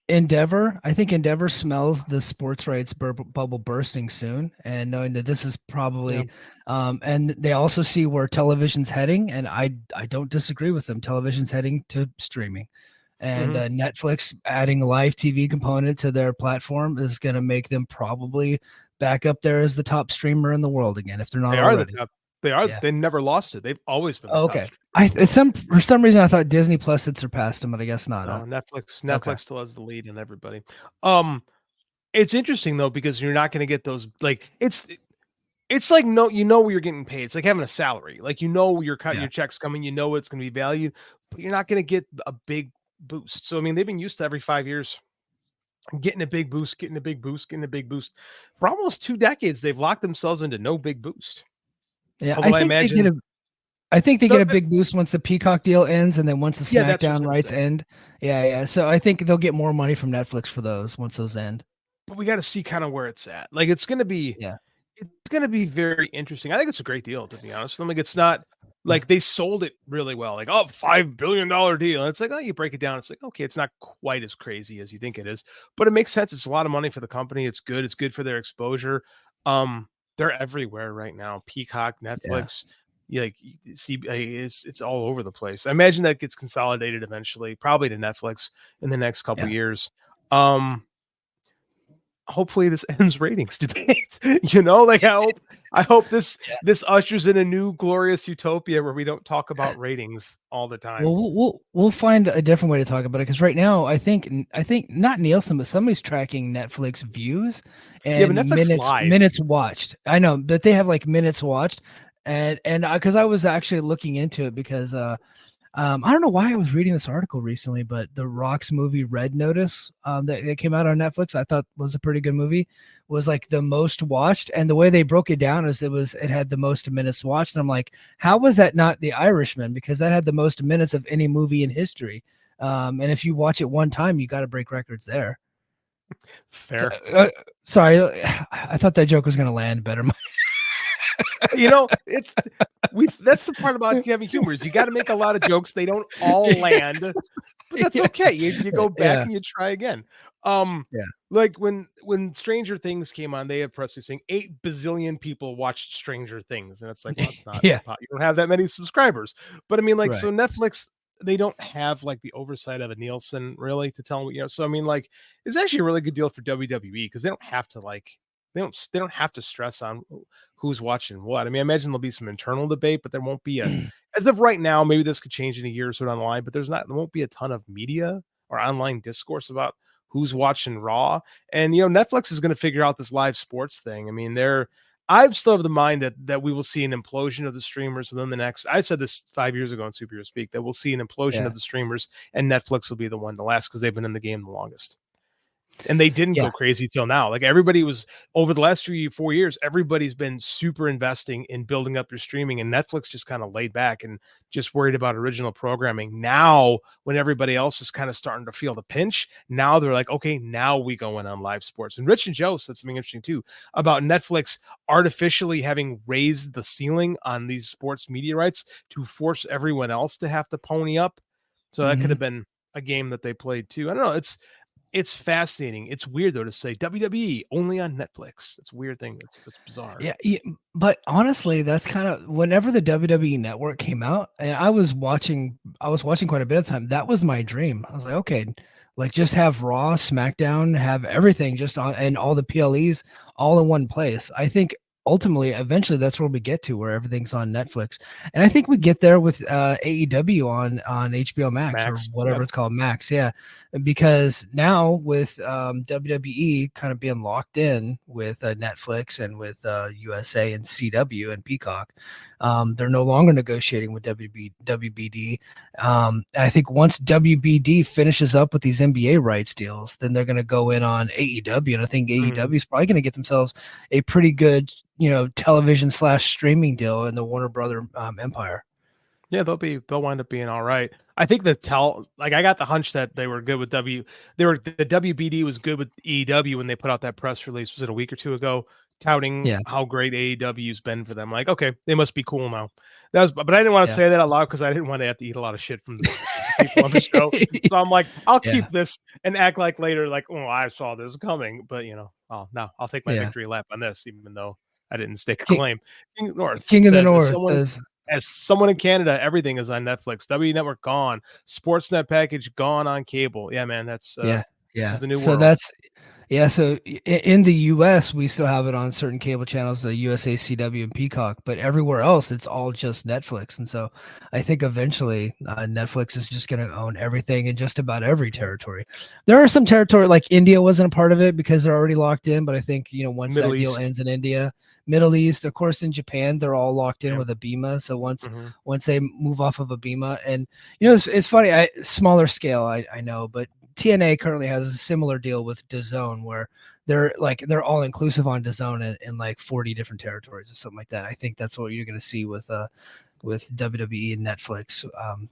Endeavor smells the sports rights bubble bursting soon, and knowing that this is probably, and they also see where television's heading, and I don't disagree with them. Television's heading to streaming, and Netflix adding a live TV component to their platform is going to make them probably back up there as the top streamer in the world again, if they're not already. They are. Yeah. They never lost it. They've always been. Okay. For some reason I thought Disney Plus had surpassed them, but I guess not. No, Netflix still has the lead in everybody. It's interesting though because you're not going to get those like it's like where you're getting paid. It's like having a salary. Like your check's coming. You know it's going to be valued, but you're not going to get a big boost. So I mean they've been used to every 5 years getting a big boost for almost 2 decades. They've locked themselves into no big boost. Yeah, I think they get a big boost once the Peacock deal ends, and then once the SmackDown rights end. Yeah. So I think they'll get more money from Netflix for those once those end. But we got to see kind of where it's at. Like it's going to be, it's going to be very interesting. I think it's a great deal, to be honest. Like it's not like they sold it really well. Like $5 billion deal. And it's like you break it down. It's like okay, it's not quite as crazy as you think it is, but it makes sense. It's a lot of money for the company. It's good. It's good for their exposure. They're everywhere right now. Peacock, Netflix, it's all over the place. I imagine that gets consolidated eventually, probably to Netflix in the next couple years. Hopefully this ends ratings debates. I hope this ushers in a new glorious utopia where we don't talk about ratings all the time. Well, we'll find a different way to talk about it because right now I think not Nielsen, but somebody's tracking Netflix views and minutes watched. I know, but they have like minutes watched, and because I was actually looking into it because I don't know why I was reading this article recently, but the Rock's movie Red Notice that came out on Netflix, I thought was a pretty good movie, was like the most watched. And the way they broke it down is it had the most minutes watched. And I'm like, how was that not The Irishman? Because that had the most minutes of any movie in history. And if you watch it one time, you got to break records there. Fair. Sorry, I thought that joke was going to land better. That's the part about having humor is you got to make a lot of jokes. They don't all land, but that's okay. You go back and you try again. Like when Stranger Things came on, they had press release saying 8 bazillion people watched Stranger Things, and it's like, well, it's not. You don't have that many subscribers. But I mean, like, so Netflix, they don't have like the oversight of a Nielsen really to tell them, So I mean, like, it's actually a really good deal for WWE because they don't have to they don't have to stress on who's watching what. I mean, I imagine there'll be some internal debate, but there won't be as of right now, maybe this could change in a year or so down the line, but there won't be a ton of media or online discourse about who's watching Raw. And, Netflix is going to figure out this live sports thing. I mean, I've still have the mind that we will see an implosion of the streamers within the next, I said this 5 years ago in Superhero Speak, that we'll see an implosion of the streamers and Netflix will be the one to last because they've been in the game the longest. And they didn't go crazy till now. Like everybody was over the last 3-4 years, everybody's been super investing in building up your streaming, and Netflix just kind of laid back and just worried about original programming. Now, when everybody else is kind of starting to feel the pinch, now they're like, okay, now we go in on live sports. And Rich and Joe said something interesting too about Netflix artificially having raised the ceiling on these sports media rights to force everyone else to have to pony up. So that could have been a game that they played too. I don't know. it's fascinating. It's weird though to say WWE only on Netflix. It's a weird thing. That's bizarre. Yeah, but honestly, that's kind of whenever the WWE Network came out, and I was watching quite a bit of time. That was my dream. I was like, okay, like just have Raw, SmackDown, have everything just on, and all the PLEs all in one place. I think ultimately, eventually, that's where we get to, where everything's on Netflix, and I think we get there with AEW on HBO Max, or whatever it's called, Max. Yeah, because now with WWE kind of being locked in with Netflix and with USA and CW and Peacock, they're no longer negotiating with WBD. I think once WBD finishes up with these NBA rights deals, then they're going to go in on AEW, and I think AEW is probably going to get themselves a pretty good, television / streaming deal in the Warner Brother empire. Yeah, they'll wind up being all right. I think I got the hunch that they were good with the WBD was good with EW when they put out that press release. Was it a week or two ago, touting how great AEW's been for them? Like, okay, they must be cool now. But I didn't want to say that out loud because I didn't want to have to eat a lot of shit from the people on the show. So I'm like, I'll keep this and act like later, like, oh, I saw this coming. But I'll take my victory lap on this, even though I didn't stake a claim. King of the North. As someone in Canada, everything is on Netflix. W Network gone. Sportsnet package gone on cable. Yeah, man, that's This is the new world. So in the US, we still have it on certain cable channels, the USA, CW, and Peacock, but everywhere else, it's all just Netflix. And so I think eventually Netflix is just going to own everything in just about every territory. There are some territory, like India wasn't a part of it because they're already locked in, but I think, once that deal ends in India, Middle East, of course, in Japan, they're all locked in with Abema. So once they move off of Abema, and it's funny, smaller scale, I know, but TNA currently has a similar deal with DAZN where they're all inclusive on DAZN in like 40 different territories or something like that. I think that's what you're going to see with WWE and Netflix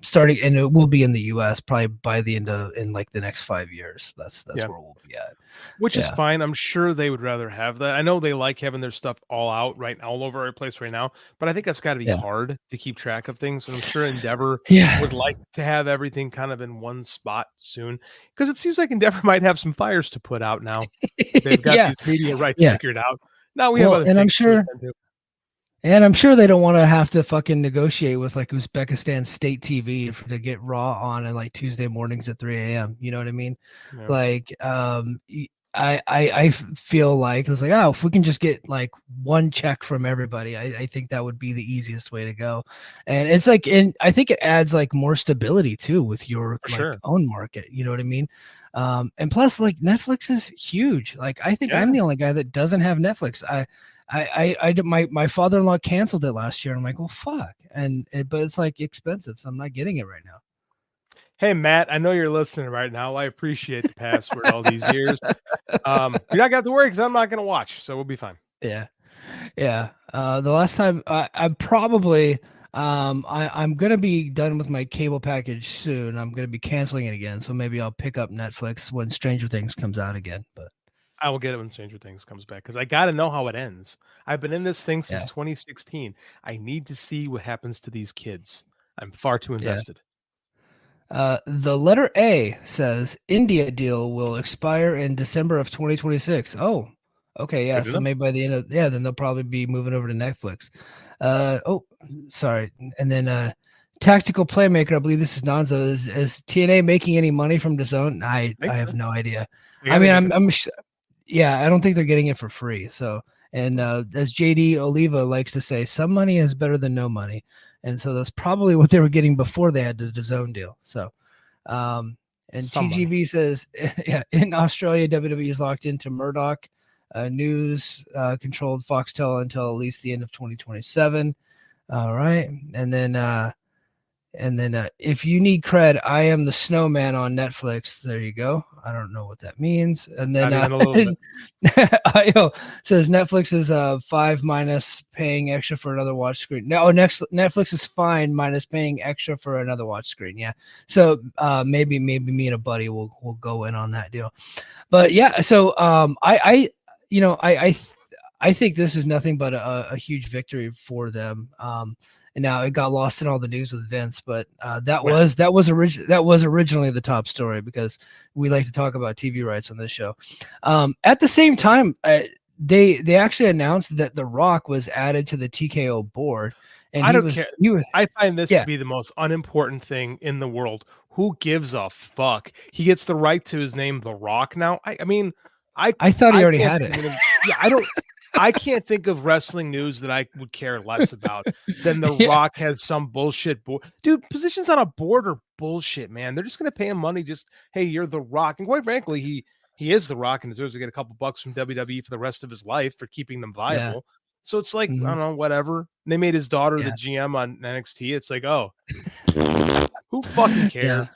starting, and it will be in the US probably by the end of in like the next 5 years. That's where we'll be at. Which is fine. I'm sure they would rather have that. I know they like having their stuff all out all over our place right now, but I think that's got to be hard to keep track of things. And I'm sure Endeavor would like to have everything kind of in one spot soon, because it seems like Endeavor might have some fires to put out now. They've got these media rights figured out. Now we have other things to do. And I'm sure they don't want to have to fucking negotiate with like Uzbekistan state TV to get Raw on like Tuesday mornings at 3 a.m. You know what I mean? Yeah. Like, I feel like it's like, oh, if we can just get like one check from everybody, I think that would be the easiest way to go. And it's like, and I think it adds like more stability too with your own market. You know what I mean? And plus, like Netflix is huge. Like, I think I'm the only guy that doesn't have Netflix. My father-in-law canceled it last year. I'm like, well, fuck. But it's like expensive, so I'm not getting it right now. Hey, Matt, I know you're listening right now. I appreciate the password all these years. You're not going to have to worry because I'm not going to watch, so we'll be fine. Yeah. The last time I'm probably I'm going to be done with my cable package soon. I'm going to be canceling it again, so maybe I'll pick up Netflix when Stranger Things comes out again. But I will get it when Stranger Things comes back because I got to know how it ends. I've been in this thing since 2016. I need to see what happens to these kids. I'm far too invested. The letter A says India deal will expire in December of 2026. Oh, okay. Yeah. So maybe by the end of, then they'll probably be moving over to Netflix. Sorry. And then, Tactical Playmaker, I believe this is Nonzo. Is TNA making any money from DAZN? I have no idea. I mean, I don't think they're getting it for free. So, and as JD Oliva likes to say, some money is better than no money. And so that's probably what they were getting before they had the DAZN deal. So, and TGV says, in Australia, WWE is locked into Murdoch News controlled Foxtel until at least the end of 2027. All right. And then if you need cred, I Am the Snowman on Netflix. There you go. I don't know what that means. And then IO says Netflix is 5 minus paying extra for another watch screen. No, Netflix is fine minus paying extra for another watch screen. Yeah. So maybe me and a buddy will go in on that deal. But yeah, so I I think this is nothing but a huge victory for them. And now it got lost in all the news with Vince, but that was originally the top story because we like to talk about TV rights on this show. At the same time, they actually announced that The Rock was added to the TKO board. And I don't care. I find this Yeah. to be the most unimportant thing in the world. Who gives a fuck? He gets the right to his name, The Rock. Now, I mean, I thought he already can't had it. think of- yeah, I can't think of wrestling news that I would care less about than The Yeah. Rock has some bullshit board. Dude, positions on a board are bullshit, man. They're just gonna pay him money. Just hey, you're The Rock, and quite frankly, he is The Rock and deserves to get a couple bucks from WWE for the rest of his life for keeping them viable. So it's like, I don't know, whatever. And they made his daughter the GM on NXT. It's like, oh, who fucking cares?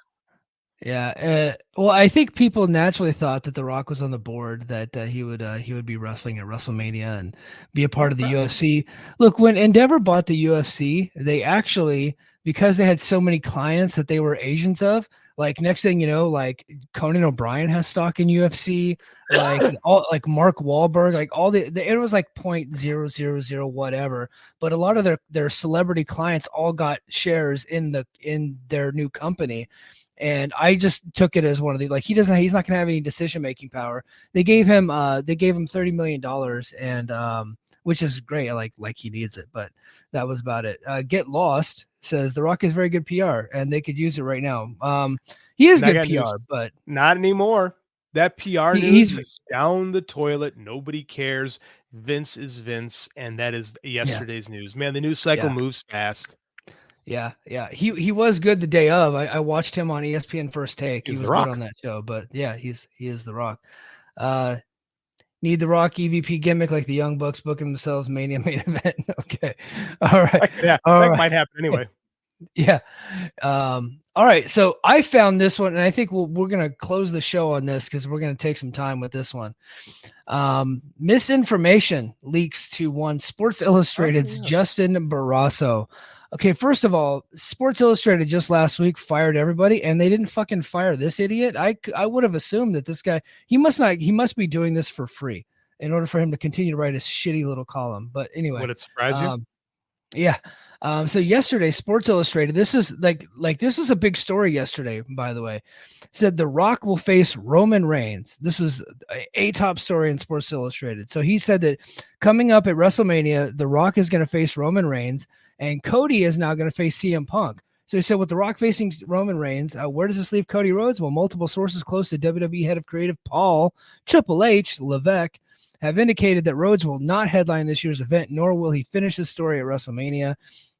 Yeah. Well, I think people naturally thought that The Rock was on the board, that he would be wrestling at WrestleMania and be a part of the UFC. Look, when Endeavor bought the UFC, they actually, because they had so many clients that they were agents of, like next thing you know, like Conan O'Brien has stock in UFC, like all like Mark Wahlberg, like all the it was like 0.000 whatever, but a lot of their celebrity clients all got shares in their new company. And I just took it as one of the, like, he's not going to have any decision-making power. They gave him $30 million and, which is great. Like he needs it, but that was about it. Get Lost says The Rock is very good PR and they could use it right now. He is good PR, but not anymore. That PR news is down the toilet. Nobody cares. Vince is Vince. And that is yesterday's news, man. The news cycle moves fast. Yeah. He was good the day of. I watched him on ESPN First Take. He was good on that show. But yeah, he is The Rock. Need The Rock EVP gimmick like the Young Bucks booking themselves Mania main event. Okay. All right. That might happen anyway. Yeah. All right. So I found this one, and I think we're gonna close the show on this because we're gonna take some time with this one. Misinformation leaks to one Sports Illustrated's Justin Barrasso. Okay, first of all, Sports Illustrated just last week fired everybody, and they didn't fucking fire this idiot. I would have assumed that this guy, he must be doing this for free in order for him to continue to write his shitty little column. But anyway, would it surprise you? Yeah. So yesterday, Sports Illustrated, this is like this was a big story yesterday, by the way, said The Rock will face Roman Reigns. This was a top story in Sports Illustrated. So he said that coming up at WrestleMania, The Rock is going to face Roman Reigns and Cody is now going to face CM Punk. So he said, with The Rock facing Roman Reigns, where does this leave Cody Rhodes? Well, multiple sources close to WWE head of creative Paul Triple H Levesque have indicated that Rhodes will not headline this year's event, nor will he finish his story at WrestleMania.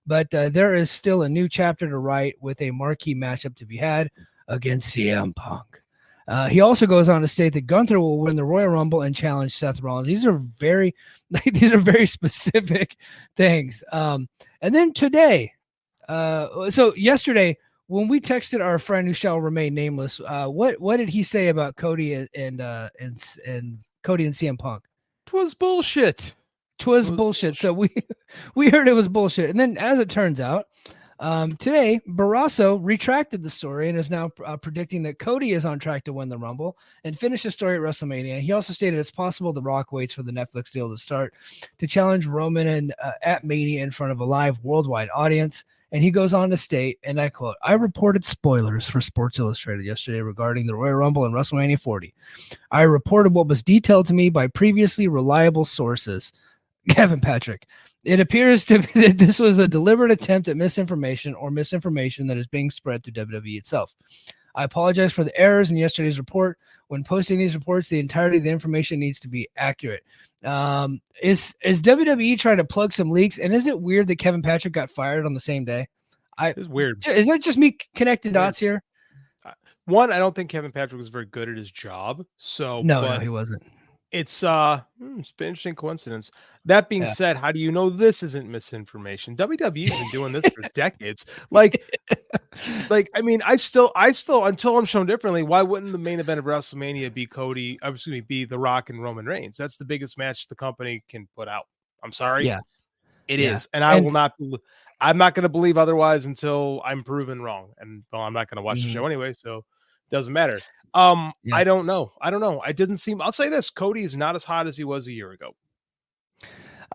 But there is still a new chapter to write with a marquee matchup to be had against CM Punk. He also goes on to state that Gunther will win the Royal Rumble and challenge Seth Rollins. These are very specific things. And then today, so yesterday, when we texted our friend who shall remain nameless, what did he say about Cody and Cody and CM Punk? Twas bullshit. Twas bullshit. So we heard it was bullshit. And then, as it turns out, today Barrasso retracted the story and is now predicting that Cody is on track to win the Rumble and finish the story at WrestleMania. He also stated it's possible The Rock waits for the Netflix deal to start to challenge Roman and at Mania in front of a live worldwide audience. And he goes on to state, and I quote, "I reported spoilers for Sports Illustrated yesterday regarding the Royal Rumble and WrestleMania 40. I reported what was detailed to me by previously reliable sources." Kevin Patrick. It appears to be that this was a deliberate attempt at misinformation or misinformation that is being spread through WWE itself. I apologize for the errors in yesterday's report. When posting these reports, the entirety of the information needs to be accurate. Is WWE trying to plug some leaks? And is it weird that Kevin Patrick got fired on the same day? It's weird. Is that just me connecting dots here? One, I don't think Kevin Patrick was very good at his job. So no, he wasn't. It's an interesting coincidence. That being said, how do you know this isn't misinformation? WWE's been doing this for decades. Like, I mean, I still, until I'm shown differently, why wouldn't the main event of WrestleMania be The Rock and Roman Reigns? That's the biggest match the company can put out. I'm sorry. Yeah, it is. And I'm not going to believe otherwise until I'm proven wrong. And well, I'm not going to watch the show anyway, so it doesn't matter. I don't know. I didn't seem, I'll say this, Cody is not as hot as he was a year ago.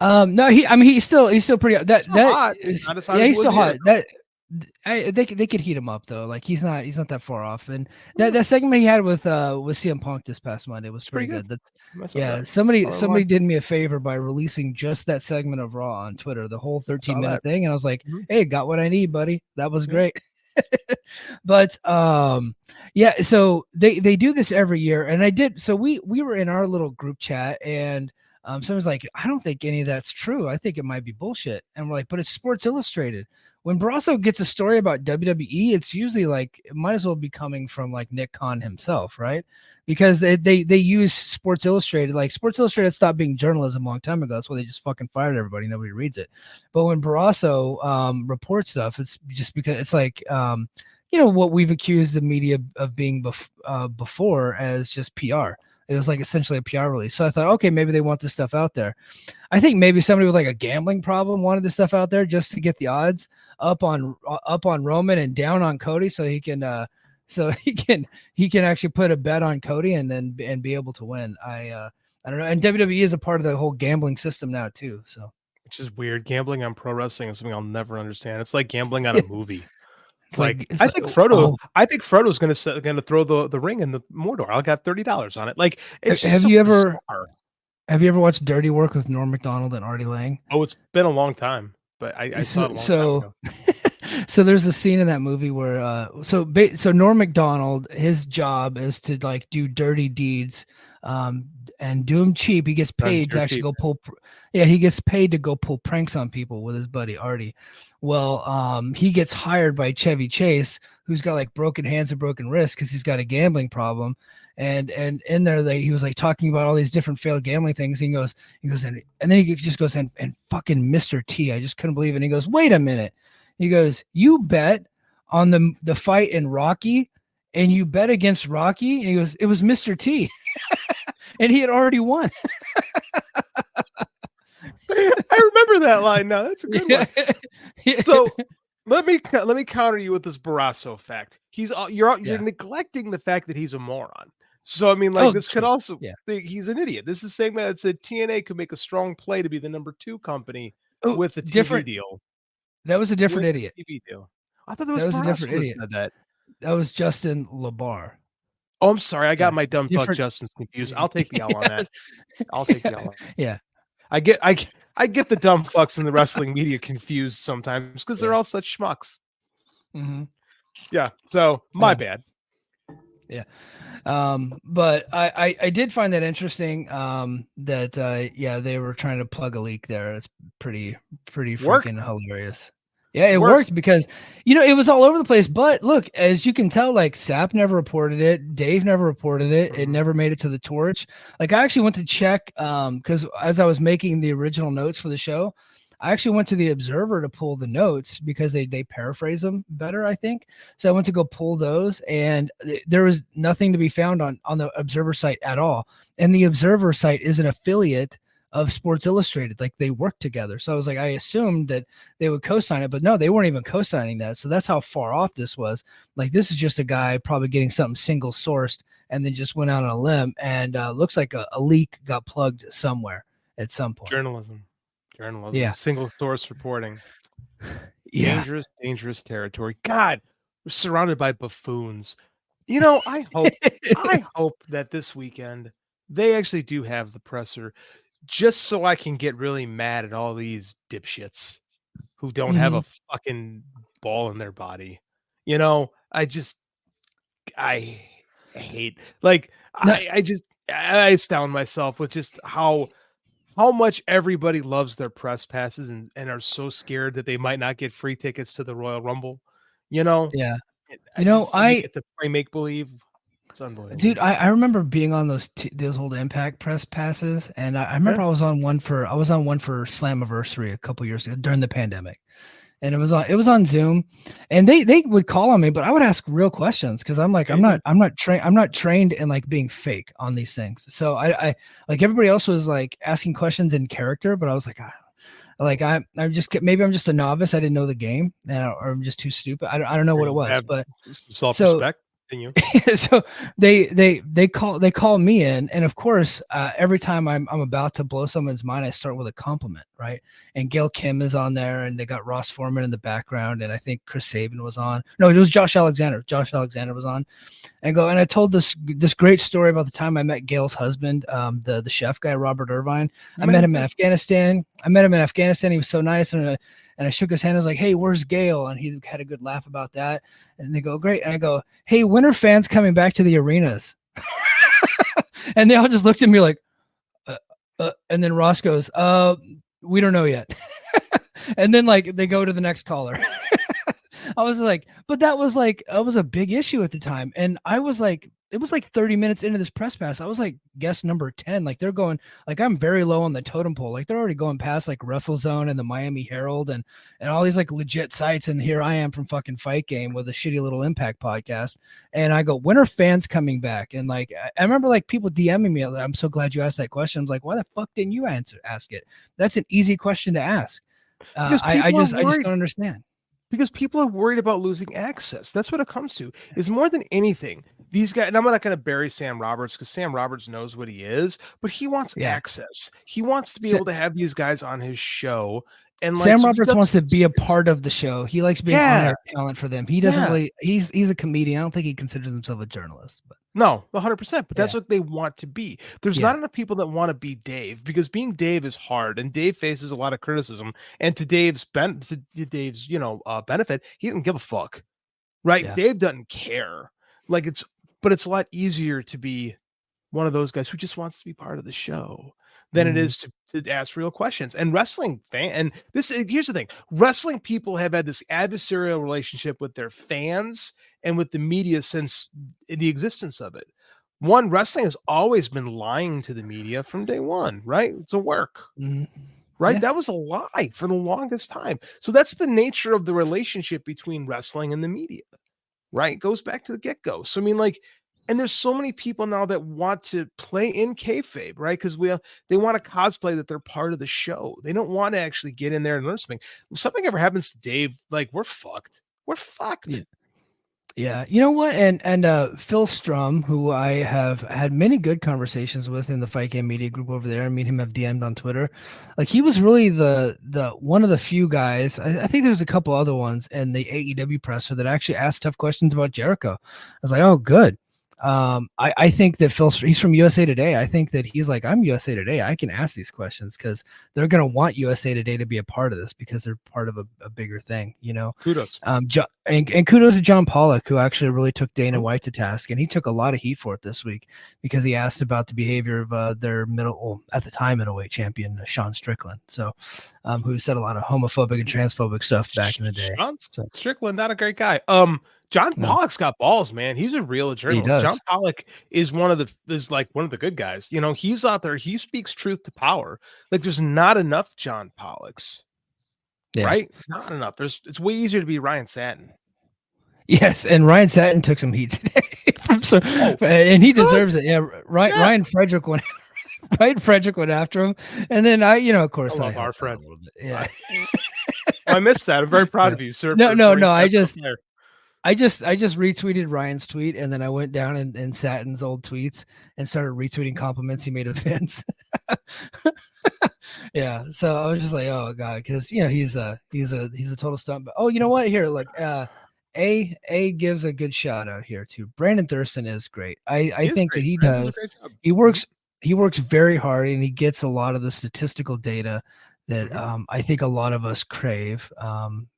No, he's still pretty Still hot. Not as hot as he's he still was a year hot. ago. They could heat him up though. Like he's not that far off. And that segment he had with CM Punk this past Monday was pretty good. That's not Yeah, bad. somebody did me a favor by releasing just that segment of Raw on Twitter, the whole 13-minute thing, and I was like, hey, got what I need, buddy. That was great. But yeah, so they do this every year, and I did. So we were in our little group chat, and someone's like, I don't think any of that's true. I think it might be bullshit. And we're like, but it's Sports Illustrated. When Barrasso gets a story about WWE, it's usually like it might as well be coming from like Nick Khan himself, right? Because they use Sports Illustrated. Like Sports Illustrated stopped being journalism a long time ago. That's why they just fucking fired everybody. Nobody reads it. But when Barrasso reports stuff, it's just because it's like what we've accused the media of being before as just PR. It was like essentially a PR release. So I thought, okay, maybe they want this stuff out there. I think maybe somebody with like a gambling problem wanted this stuff out there just to get the odds up on Roman and down on Cody, so he can actually put a bet on Cody and be able to win. I don't know. And WWE is a part of the whole gambling system now too. So which is weird. Gambling on pro wrestling is something I'll never understand. It's like gambling on a movie. I think Frodo's gonna throw the ring in the Mordor. I got $30 on it. Like, have you ever watched Dirty Work with Norm Macdonald and Artie Lang? Oh, it's been a long time, but I saw it a long time ago. So there's a scene in that movie where so Norm Macdonald, his job is to like do dirty deeds and do them cheap. He gets paid to actually go pull. Yeah, he gets paid to go pull pranks on people with his buddy Artie. Well, he gets hired by Chevy Chase, who's got like broken hands and broken wrists because he's got a gambling problem. And in there, he was like talking about all these different failed gambling things. He goes, and then he just goes, and fucking Mr. T, I just couldn't believe it. And he goes, wait a minute. He goes, you bet on the fight in Rocky, and you bet against Rocky. And he goes, it was Mr. T, and he had already won. I remember that line now. That's a good one. So let me counter you with this Barrasso fact. You're neglecting the fact that he's a moron. So I mean, like this could also he's an idiot. This is the same guy that said TNA could make a strong play to be the number 2 company with a TV deal. That was a different idiot. TV deal. I thought that was a different idiot. That was Justin LaBar. Oh, I'm sorry. I got my dumb fuck Justin's confused. I'll take the L on that. I'll take the L on that. Yeah. I get the dumb fucks in the wrestling media confused sometimes because they're all such schmucks. Mm-hmm. Yeah. So my bad. Yeah. But I did find that interesting. That they were trying to plug a leak there. It's pretty freaking hilarious. Yeah, it worked because it was all over the place. But look, as you can tell, like Sapp never reported it, Dave never reported it. It never made it to the torch. Like I actually went to check because as I was making the original notes for the show, I actually went to the Observer to pull the notes because they paraphrase them better, I think. So I went to go pull those, and there was nothing to be found on the Observer site at all. And the Observer site is an affiliate of Sports Illustrated. Like they work together. So I was like, I assumed that they would co-sign it, but no, they weren't even co-signing that. So that's how far off this was. Like this is just a guy probably getting something single sourced and then just went out on a limb, and looks like a leak got plugged somewhere at some point. Journalism. Yeah. Single source reporting. Yeah. Dangerous territory. God, we're surrounded by buffoons. I hope that this weekend they actually do have the presser, just so I can get really mad at all these dipshits who don't have a fucking ball in their body. I hate, like, I astound myself with just how much everybody loves their press passes and are so scared that they might not get free tickets to the Royal Rumble. Yeah. I get to play make believe. It's unbelievable. Dude, I remember being on those old Impact press passes, and I remember I was on one for Slammiversary a couple years ago during the pandemic, and it was on Zoom, and they would call on me, but I would ask real questions because I'm like I'm not trained in like being fake on these things. So I like everybody else was like asking questions in character, but I was like I'm just a novice. I didn't know the game, or I'm just too stupid. I don't know what it was, but self-respect. Continue. So they call me in, and of course, every time I'm about to blow someone's mind, I start with a compliment, right? And Gail Kim is on there, and they got Ross Foreman in the background, and I think Chris Sabin was on. No, it was Josh Alexander. Josh Alexander was on, and I told this great story about the time I met Gail's husband, the chef guy, Robert Irvine. I met him in Afghanistan. He was so nice, and I shook his hand. I was like, "Hey, where's Gail?" And he had a good laugh about that. And they go, "Great." And I go, "Hey, when are fans coming back to the arenas?" And they all just looked at me like, and then Ross goes, "We don't know yet." And then like they go to the next caller. I was like, but that was a big issue at the time. And I was like, it was like 30 minutes into this press pass. I was like guest number 10. Like they're going, like I'm very low on the totem pole. Like they're already going past like WrestleZone and the Miami Herald and all these like legit sites. And here I am from fucking Fight Game with a shitty little Impact podcast. And I go, when are fans coming back? And like, I remember like people DMing me, like, I'm so glad you asked that question. I was like, why the fuck didn't you ask it? That's an easy question to ask. I just don't understand. Because people are worried about losing access. That's what it comes to. Is more than anything, these guys, and I'm not going to bury Sam Roberts because Sam Roberts knows what he is, but he wants access. He wants to be able to have these guys on his show. And Sam Roberts wants to be a part of the show. He likes being on-air talent for them. He doesn't really, he's a comedian. I don't think he considers himself a journalist. But no, 100%. But that's what they want to be. There's not enough people that want to be Dave because being Dave is hard, and Dave faces a lot of criticism. And to Dave's benefit, he didn't give a fuck, right? Yeah. Dave doesn't care. But it's a lot easier to be one of those guys who just wants to be part of the show than it is to ask real questions. And wrestling here's the thing: wrestling people have had this adversarial relationship with their fans and with the media since the existence of it. Wrestling has always been lying to the media from day one, right? It's a work, right? That was a lie for the longest time. So that's the nature of the relationship between wrestling and the media, right? It goes back to the get-go. So I mean, like, and there's so many people now that want to play in kayfabe, right? Because they want to cosplay that they're part of the show. They don't want to actually get in there and learn something. If something ever happens to Dave, like we're fucked. We're fucked. Yeah. You know what? And Phil Strum, who I have had many good conversations with in the Fight Game Media group over there, I mean him have DM'd on Twitter. Like he was really the one of the few guys. I think there's a couple other ones in the AEW presser that actually asked tough questions about Jericho. I was like, oh, good. I think that he's from USA Today. I think that he's like, I'm USA Today. I can ask these questions because they're going to want USA Today to be a part of this because they're part of a bigger thing, you know? Kudos. And kudos to John Pollock, who actually really took Dana White to task. And he took a lot of heat for it this week because he asked about the behavior of their at the time, middleweight champion, Sean Strickland. So, who said a lot of homophobic and transphobic stuff back in the day. Strickland, not a great guy. John Pollock's got balls, man. He's a real journalist. John Pollock is one of the good guys. You know, he's out there. He speaks truth to power. Like there's not enough John Pollocks, right? Not enough. It's way easier to be Ryan Satin. Yes, and Ryan Satin took some heat today, and he deserves it. Yeah, Ryan Frederick went. Right, Frederick went after him, and then of course, I love our friend. A little bit. Yeah, I missed that. I'm very proud of you, sir. No. I just retweeted Ryan's tweet, and then I went down in Satin's old tweets and started retweeting compliments he made of Vince. Yeah, so I was just like, oh god, because he's a total stunt. But you know what? Here, look, A gives a good shout out here too. Brandon Thurston is great. I think that he does. He works very hard, and he gets a lot of the statistical data that I think a lot of us crave.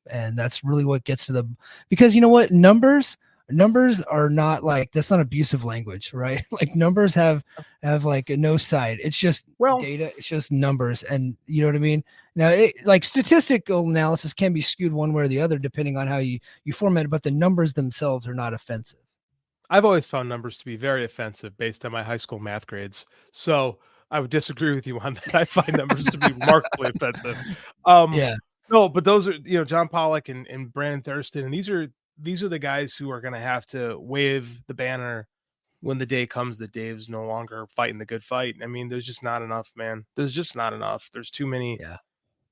And that's really what gets to because you know what? Numbers are not like, that's not abusive language, right? Like numbers have like no side. It's just data. It's just numbers. And you know what I mean? Now like statistical analysis can be skewed one way or the other, depending on how you format it, but the numbers themselves are not offensive. I've always found numbers to be very offensive based on my high school math grades. So I would disagree with you on that. I find numbers to be remarkably offensive. No, but those are, John Pollock and Brandon Thurston. And these are the guys who are going to have to wave the banner when the day comes that Dave's no longer fighting the good fight. I mean, there's just not enough, man. There's just not enough. There's too many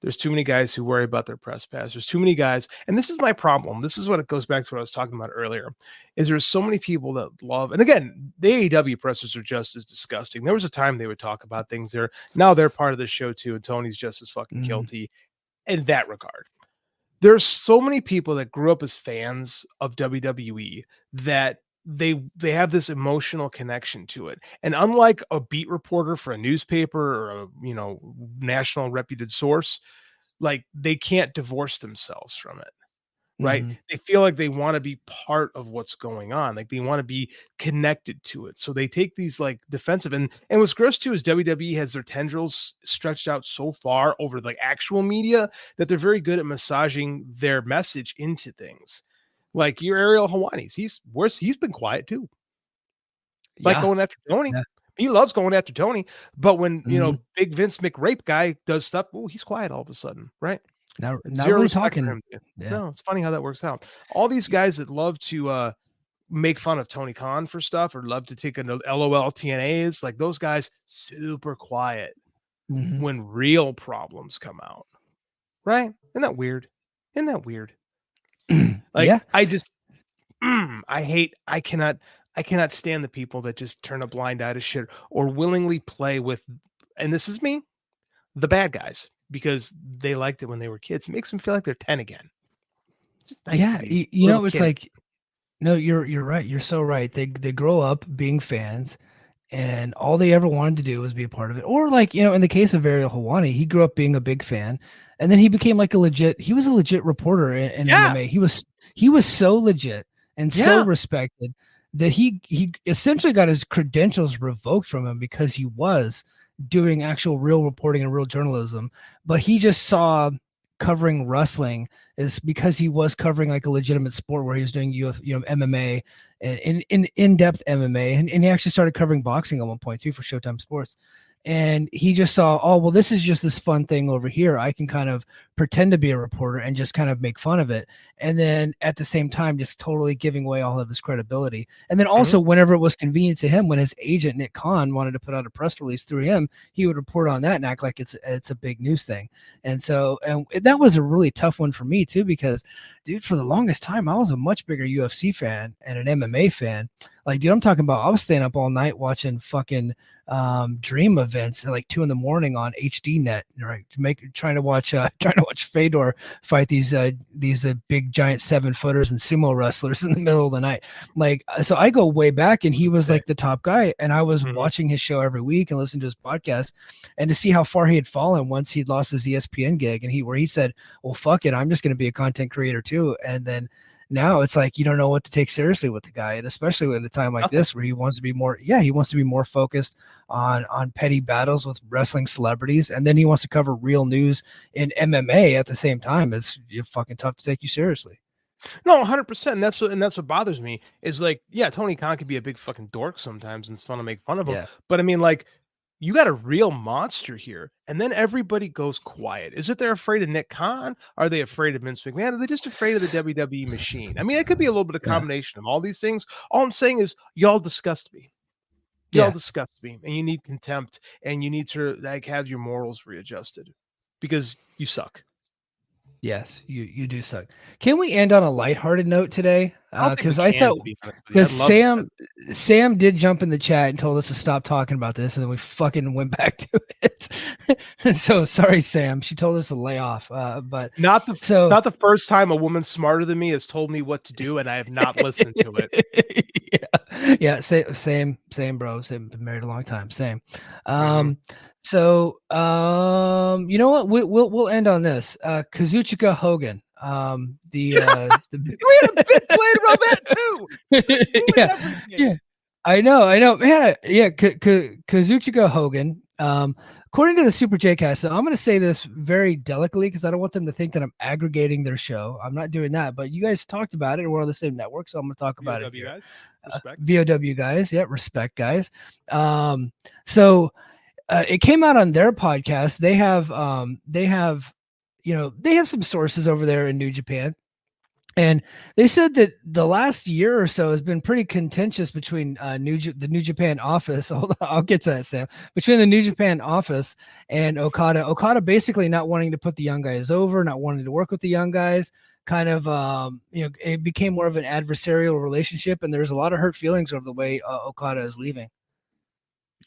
There's too many guys who worry about their press pass. There's too many guys. And this is my problem. This is what it goes back to what I was talking about earlier, is there's so many people that love, and again, the AEW pressers are just as disgusting. There was a time they would talk about things there. Now they're part of the show too. And Tony's just as fucking guilty in that regard. There's so many people that grew up as fans of WWE that they have this emotional connection to it. And unlike a beat reporter for a newspaper or a, you know, national reputed source, like they can't divorce themselves from it. Right. They feel like they want to be part of what's going on. Like they want to be connected to it. So they take these like defensive and what's gross too is WWE has their tendrils stretched out so far over like actual media that they're very good at massaging their message into things. Like your Ariel Hawani's, he's been quiet too. Like going after Tony. Yeah. He loves going after Tony. But when you know, big Vince McRape guy does stuff, oh, he's quiet all of a sudden, right? Not really talking. Yeah. No, it's funny how that works out. All these guys that love to make fun of Tony Khan for stuff or love to take an LOL TNAs, like those guys super quiet when real problems come out. Right? Isn't that weird? Like I just I cannot stand the people that just turn a blind eye to shit or willingly play with, and this is me, the bad guys. Because they liked it when they were kids. It makes them feel like they're 10 again. Nice you know, it's like, no, you're right. You're so right. They grow up being fans and all they ever wanted to do was be a part of it. Or like, you know, in the case of Ariel Hawani, he grew up being a big fan and then he became like he was a legit reporter in MMA. He was so legit and so respected that he essentially got his credentials revoked from him because he was doing actual real reporting and real journalism, but he just saw covering wrestling is because he was covering like a legitimate sport where he was doing MMA and in-depth MMA, and he actually started covering boxing at one point too for Showtime Sports. And he just saw, oh, well, this is just this fun thing over here. I can kind of pretend to be a reporter and just kind of make fun of it. And then at the same time, just totally giving away all of his credibility. And then also whenever it was convenient to him, when his agent, Nick Khan, wanted to put out a press release through him, he would report on that and act like it's a big news thing. And so, and that was a really tough one for me too, because dude, for the longest time, I was a much bigger UFC fan and an MMA fan. Like, dude, I'm talking about, I was staying up all night watching fucking dream events at like 2 a.m. on HD net, right? Trying to watch Fedor fight these big giant 7-footers and sumo wrestlers in the middle of the night. Like, so I go way back, and he was like the top guy, and I was watching his show every week and listening to his podcast, and to see how far he had fallen once he'd lost his ESPN gig, and he said, well, fuck it, I'm just going to be a content creator too. And then now it's like you don't know what to take seriously with the guy, and especially at a time like this where he wants to be more focused on petty battles with wrestling celebrities, and then he wants to cover real news in MMA at the same time. It's fucking tough to take you seriously. No, 100%. And that's what bothers me is like, yeah, Tony Khan can be a big fucking dork sometimes, and it's fun to make fun of him. Yeah. But I mean, like, you got a real monster here, and then everybody goes quiet. Is it they're afraid of Nick Khan? Are they afraid of Vince McMahon? Are they just afraid of the WWE machine? I mean, it could be a little bit of combination of all these things. All I'm saying is y'all disgust me. Y'all disgust me, and you need contempt, and you need to like have your morals readjusted because you suck. Yes, you do suck. Can we end on a lighthearted note today? Because I thought Sam did jump in the chat and told us to stop talking about this, and then we fucking went back to it. So sorry, Sam. She told us to lay off. But not the first time a woman smarter than me has told me what to do, and I have not listened to it. Yeah. Same, bro. Same. Been married a long time. Same. So, you know what? We'll end on this. Kazuchika Hogan. We had a bit played around that too. Yeah. I know, man. Yeah, Kazuchika Hogan. According to the Super J Cast, so I'm going to say this very delicately because I don't want them to think that I'm aggregating their show. I'm not doing that, but you guys talked about it, and we're on the same network, so I'm going to talk about it. Guys. VOW guys, respect guys. So. It came out on their podcast. They have some sources over there in New Japan, And they said that the last year or so has been pretty contentious between the New Japan office. Hold on, I'll get to that, Sam. Between the New Japan office and Okada. Okada basically not wanting to put the young guys over, not wanting to work with the young guys. Kind of, it became more of an adversarial relationship, and there's a lot of hurt feelings over the way Okada is leaving.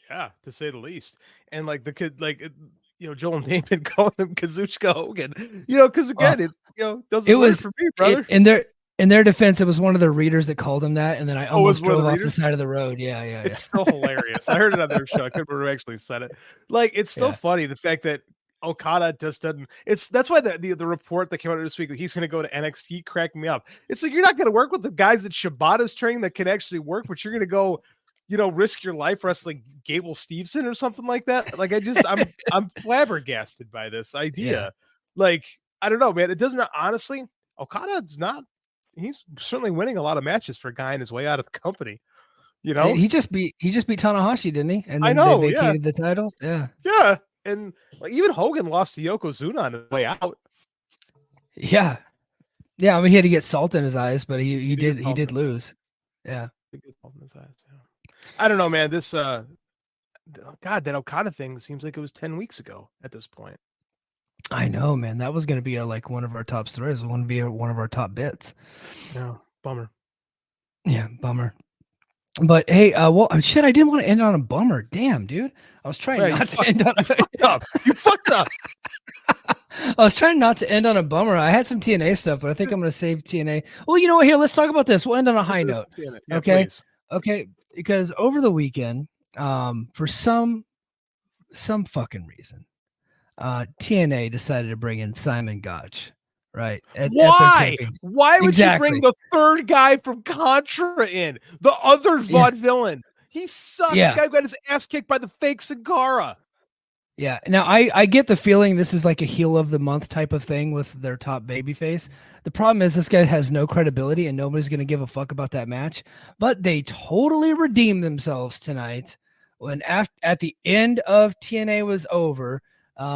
Yeah, to say the least. And like the kid, Joel Namath calling him Kazuchika Hogan, because again, it doesn't work for me, brother. In their defense, it was one of the readers that called him that, and then I almost drove off the side of the road. Yeah. It's still hilarious. I heard it on their show. I couldn't remember who actually said it. Like, it's still funny the fact that Okada just doesn't. That's why the report that came out this week that he's going to go to NXT cracked me up. It's like, you're not going to work with the guys that Shibata's training that can actually work, but you're going to go, risk your life wrestling Gable Steveson or something like that. Like, I'm flabbergasted by this idea. Yeah. Like, I don't know, man. It doesn't, honestly, Okada's not. He's certainly winning a lot of matches for a guy on his way out of the company. He just beat Tanahashi, didn't he? And then I know, they vacated the titles. Yeah. And like, even Hogan lost to Yokozuna on his way out. Yeah. I mean, he had to get salt in his eyes, but he did lose. Yeah. I don't know, man. This that Okada thing seems like it was 10 weeks ago at this point. I know, man. That was going to be one of our top stories. It was going to be one of our top bits. No, bummer. Yeah, bummer. But hey, I didn't want to end on a bummer. Damn, dude. I was trying not to end on You fucked up. I was trying not to end on a bummer. I had some TNA stuff, but I think I'm going to save TNA. Well, you know what? Here, let's talk about this. We'll end on a high note. Okay. Please. Okay. Because over the weekend, for some fucking reason, TNA decided to bring in Simon Gotch, right? Why? Why would you bring the third guy from Contra in? The other vaudevillain. He sucks. Yeah. The guy got his ass kicked by the fake Sagara. Yeah. Now I get the feeling this is like a heel of the month type of thing with their top babyface. The problem is this guy has no credibility and nobody's going to give a fuck about that match. But they totally redeemed themselves tonight when at the end of TNA was over.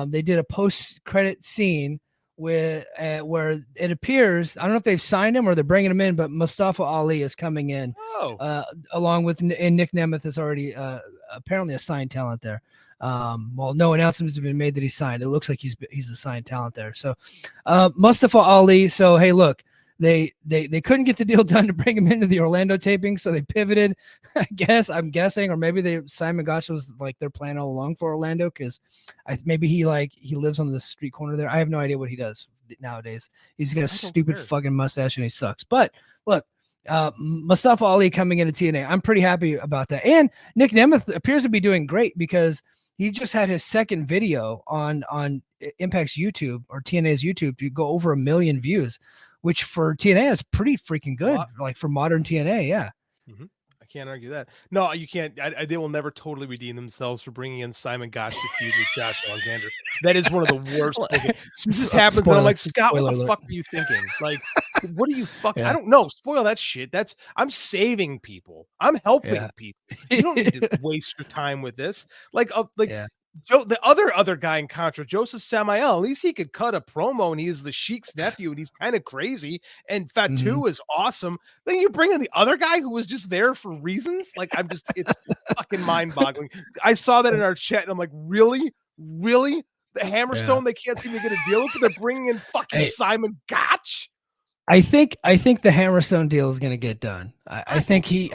They did a post-credit scene where it appears, I don't know if they've signed him or they're bringing him in, but Mustafa Ali is coming in along with Nick Nemeth is already apparently a signed talent there. Well, no announcements have been made that he's signed. It looks like he's a signed talent there. So Mustafa Ali. So, hey, look, they couldn't get the deal done to bring him into the Orlando taping, so they pivoted. I'm guessing, or maybe Simon Gotch was like their plan all along for Orlando because maybe he lives on the street corner there. I have no idea what he does nowadays. He's got a stupid fucking mustache and he sucks. But look, Mustafa Ali coming into TNA, I'm pretty happy about that. And Nick Nemeth appears to be doing great because he just had his second video on Impact's YouTube or TNA's YouTube to go over 1 million views, which for TNA is pretty freaking good. Like for modern TNA, yeah. Mm-hmm. I can't argue that. No, you can't. They will never totally redeem themselves for bringing in Simon Gotch to feud with Josh Alexander. That is one of the worst. This happens, and I'm like, Scott, what the fuck are you thinking? Like, what are you fucking? I don't know. Spoil that shit. I'm saving people. I'm helping people. You don't need to waste your time with this. Joe, the other guy in Contra, Joseph Samael, at least he could cut a promo and he is the Sheik's nephew and he's kind of crazy. And Fatu is awesome. Then you bring in the other guy who was just there for reasons. Like, it's fucking mind boggling. I saw that in our chat and I'm like, really? The Hammerstone they can't seem to get a deal with, but they're bringing in fucking Simon Gotch. I think the Hammerstone deal is going to get done. I think he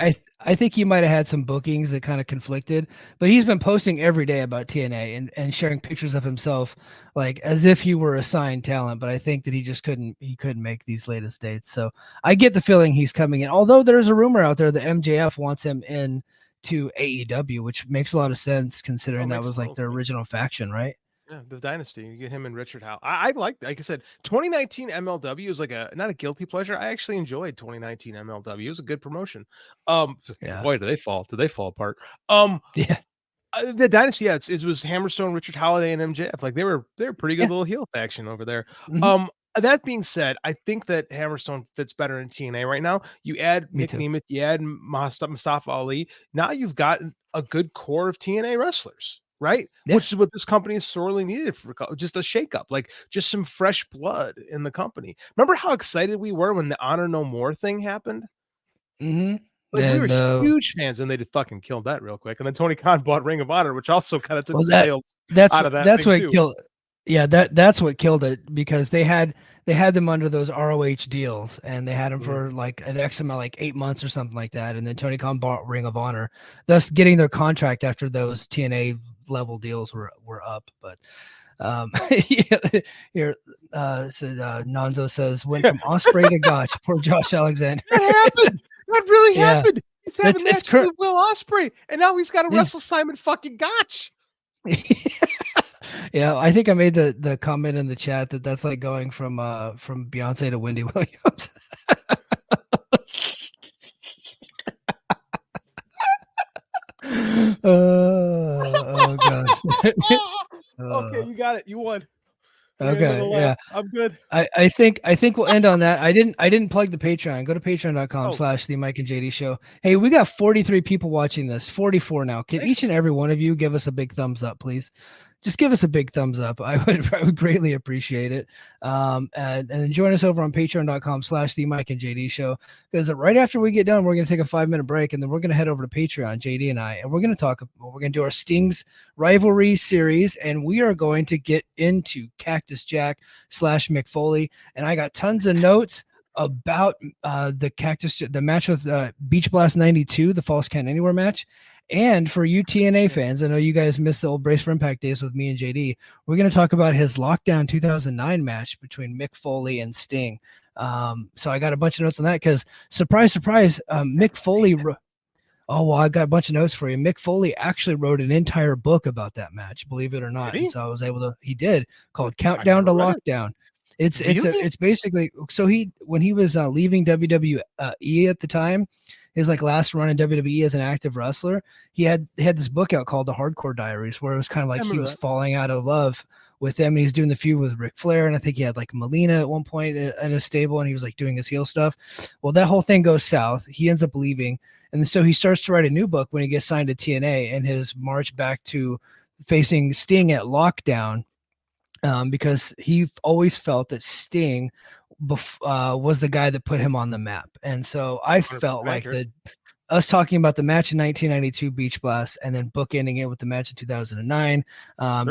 might have had some bookings that kind of conflicted, but he's been posting every day about TNA and sharing pictures of himself like as if he were a signed talent. But I think that he couldn't make these latest dates. So I get the feeling he's coming in. Although there's a rumor out there that MJF wants him in to AEW, which makes a lot of sense considering that was like their original faction, right? Yeah, the Dynasty. You get him and Richard Howe. I like I said, 2019 MLW was not a guilty pleasure. I actually enjoyed 2019 MLW. It was a good promotion. Boy, did they fall apart. The Dynasty, it was Hammerstone, Richard Holiday, and MJF. Like they were pretty good little heel faction over there. That being said, I think that Hammerstone fits better in TNA right now. You add Nick Nemeth, you add Mustafa Ali. Now you've got a good core of TNA wrestlers. right? Yeah. Which is what this company is sorely needed for just a shakeup, like just some fresh blood in the company. Remember how excited we were when the Honor No More thing happened? Mm-hmm. Like we were And huge fans, and they just fucking killed that real quick. And then Tony Khan bought Ring of Honor, which also kind of took the sales out of that. That's thing what too. killed. Yeah, that's what killed it, because they had them under those ROH deals, and they had them for like an X amount, like 8 months or something like that. And then Tony Khan bought Ring of Honor, thus getting their contract after those TNA level deals were up. But here, Nonzo says went from Osprey to Gotch. Poor Josh Alexander. That happened. That really Yeah. happened. He's having It's match with Will Ospreay, and now he's got to Yeah. wrestle Simon fucking Gotch. Yeah, I think I made the comment in the chat that that's like going from Beyonce to Wendy Williams. Oh god. Okay, you got it. You won. Okay, yeah. I'm good. I think we'll end on that. I didn't plug the Patreon. Go to Oh. patreon.com/the Mike and JD show. Hey, we got 43 people watching this. 44 now. Can each and every one of you give us a big thumbs up, please? Just give us a big thumbs up. I would greatly appreciate it. And then join us over on patreon.com/the Mike and JD show, because right after we get done, we're going to take a 5-minute break, and then we're going to head over to Patreon, JD and I, and we're going to do our Stings rivalry series, and we are going to get into Cactus Jack / Mick Foley. And I got tons of notes about the match with Beach Blast 92, the Falls Count Anywhere match. And for you TNA fans, I know you guys missed the old Brace for Impact days with me and JD. We're going to talk about his Lockdown 2009 match between Mick Foley and Sting. So I got a bunch of notes on that because, surprise, Mick Foley. I got a bunch of notes for you. Mick Foley actually wrote an entire book about that match, believe it or not. And so I was able to. He did, called Countdown to Lockdown. It's basically, so when he was leaving WWE at the time, his like last run in WWE as an active wrestler, he had this book out called The Hardcore Diaries, where it was kind of like he was falling out of love with them, and he's doing the feud with Ric Flair, and I think he had like Melina at one point in his stable, and he was like doing his heel stuff. Well, that whole thing goes south. He ends up leaving, and so he starts to write a new book when he gets signed to TNA, and his march back to facing Sting at Lockdown, because he always felt that Sting was the guy that put him on the map. And so I felt like us talking about the match in 1992 Beach Blast, and then bookending it with the match in 2009,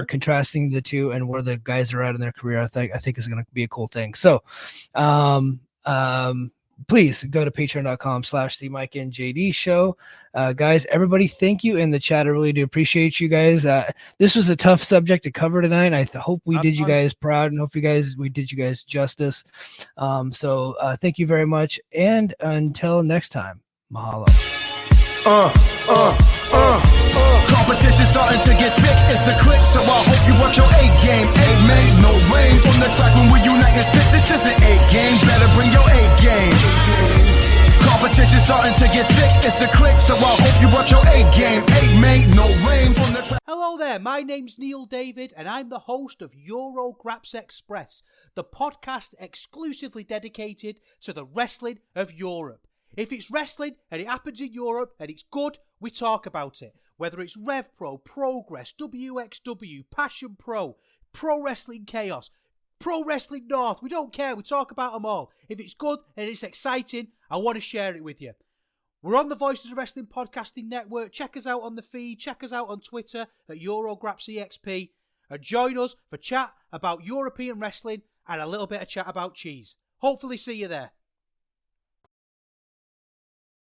contrasting the two and where the guys are at in their career, I think is going to be a cool thing. So please go to patreon.com/the Mike and JD show. Guys, everybody, thank you in the chat. I really do appreciate you guys. This was a tough subject to cover tonight. I hope we did you guys proud, and we did you guys justice. So thank you very much. And until next time, mahalo. Competition starting to get thick, it's the click, so I hope you watch your A game. Made no rain from the track when we unite and spit. This isn't A game, better bring your A game. Competition starting to get thick, it's the click, so I hope you watch your A game. Made no rain from the track. Hello there, my name's Neil David, and I'm the host of Eurograps Express, the podcast exclusively dedicated to the wrestling of Europe. If it's wrestling and it happens in Europe and it's good, we talk about it. Whether it's Rev Pro, Progress, WXW, Passion Pro, Pro Wrestling Chaos, Pro Wrestling North, we don't care, we talk about them all. If it's good and it's exciting, I want to share it with you. We're on the Voices of Wrestling Podcasting Network. Check us out on the feed, check us out on Twitter at EuroGrapsEXP, and join us for chat about European wrestling and a little bit of chat about cheese. Hopefully see you there.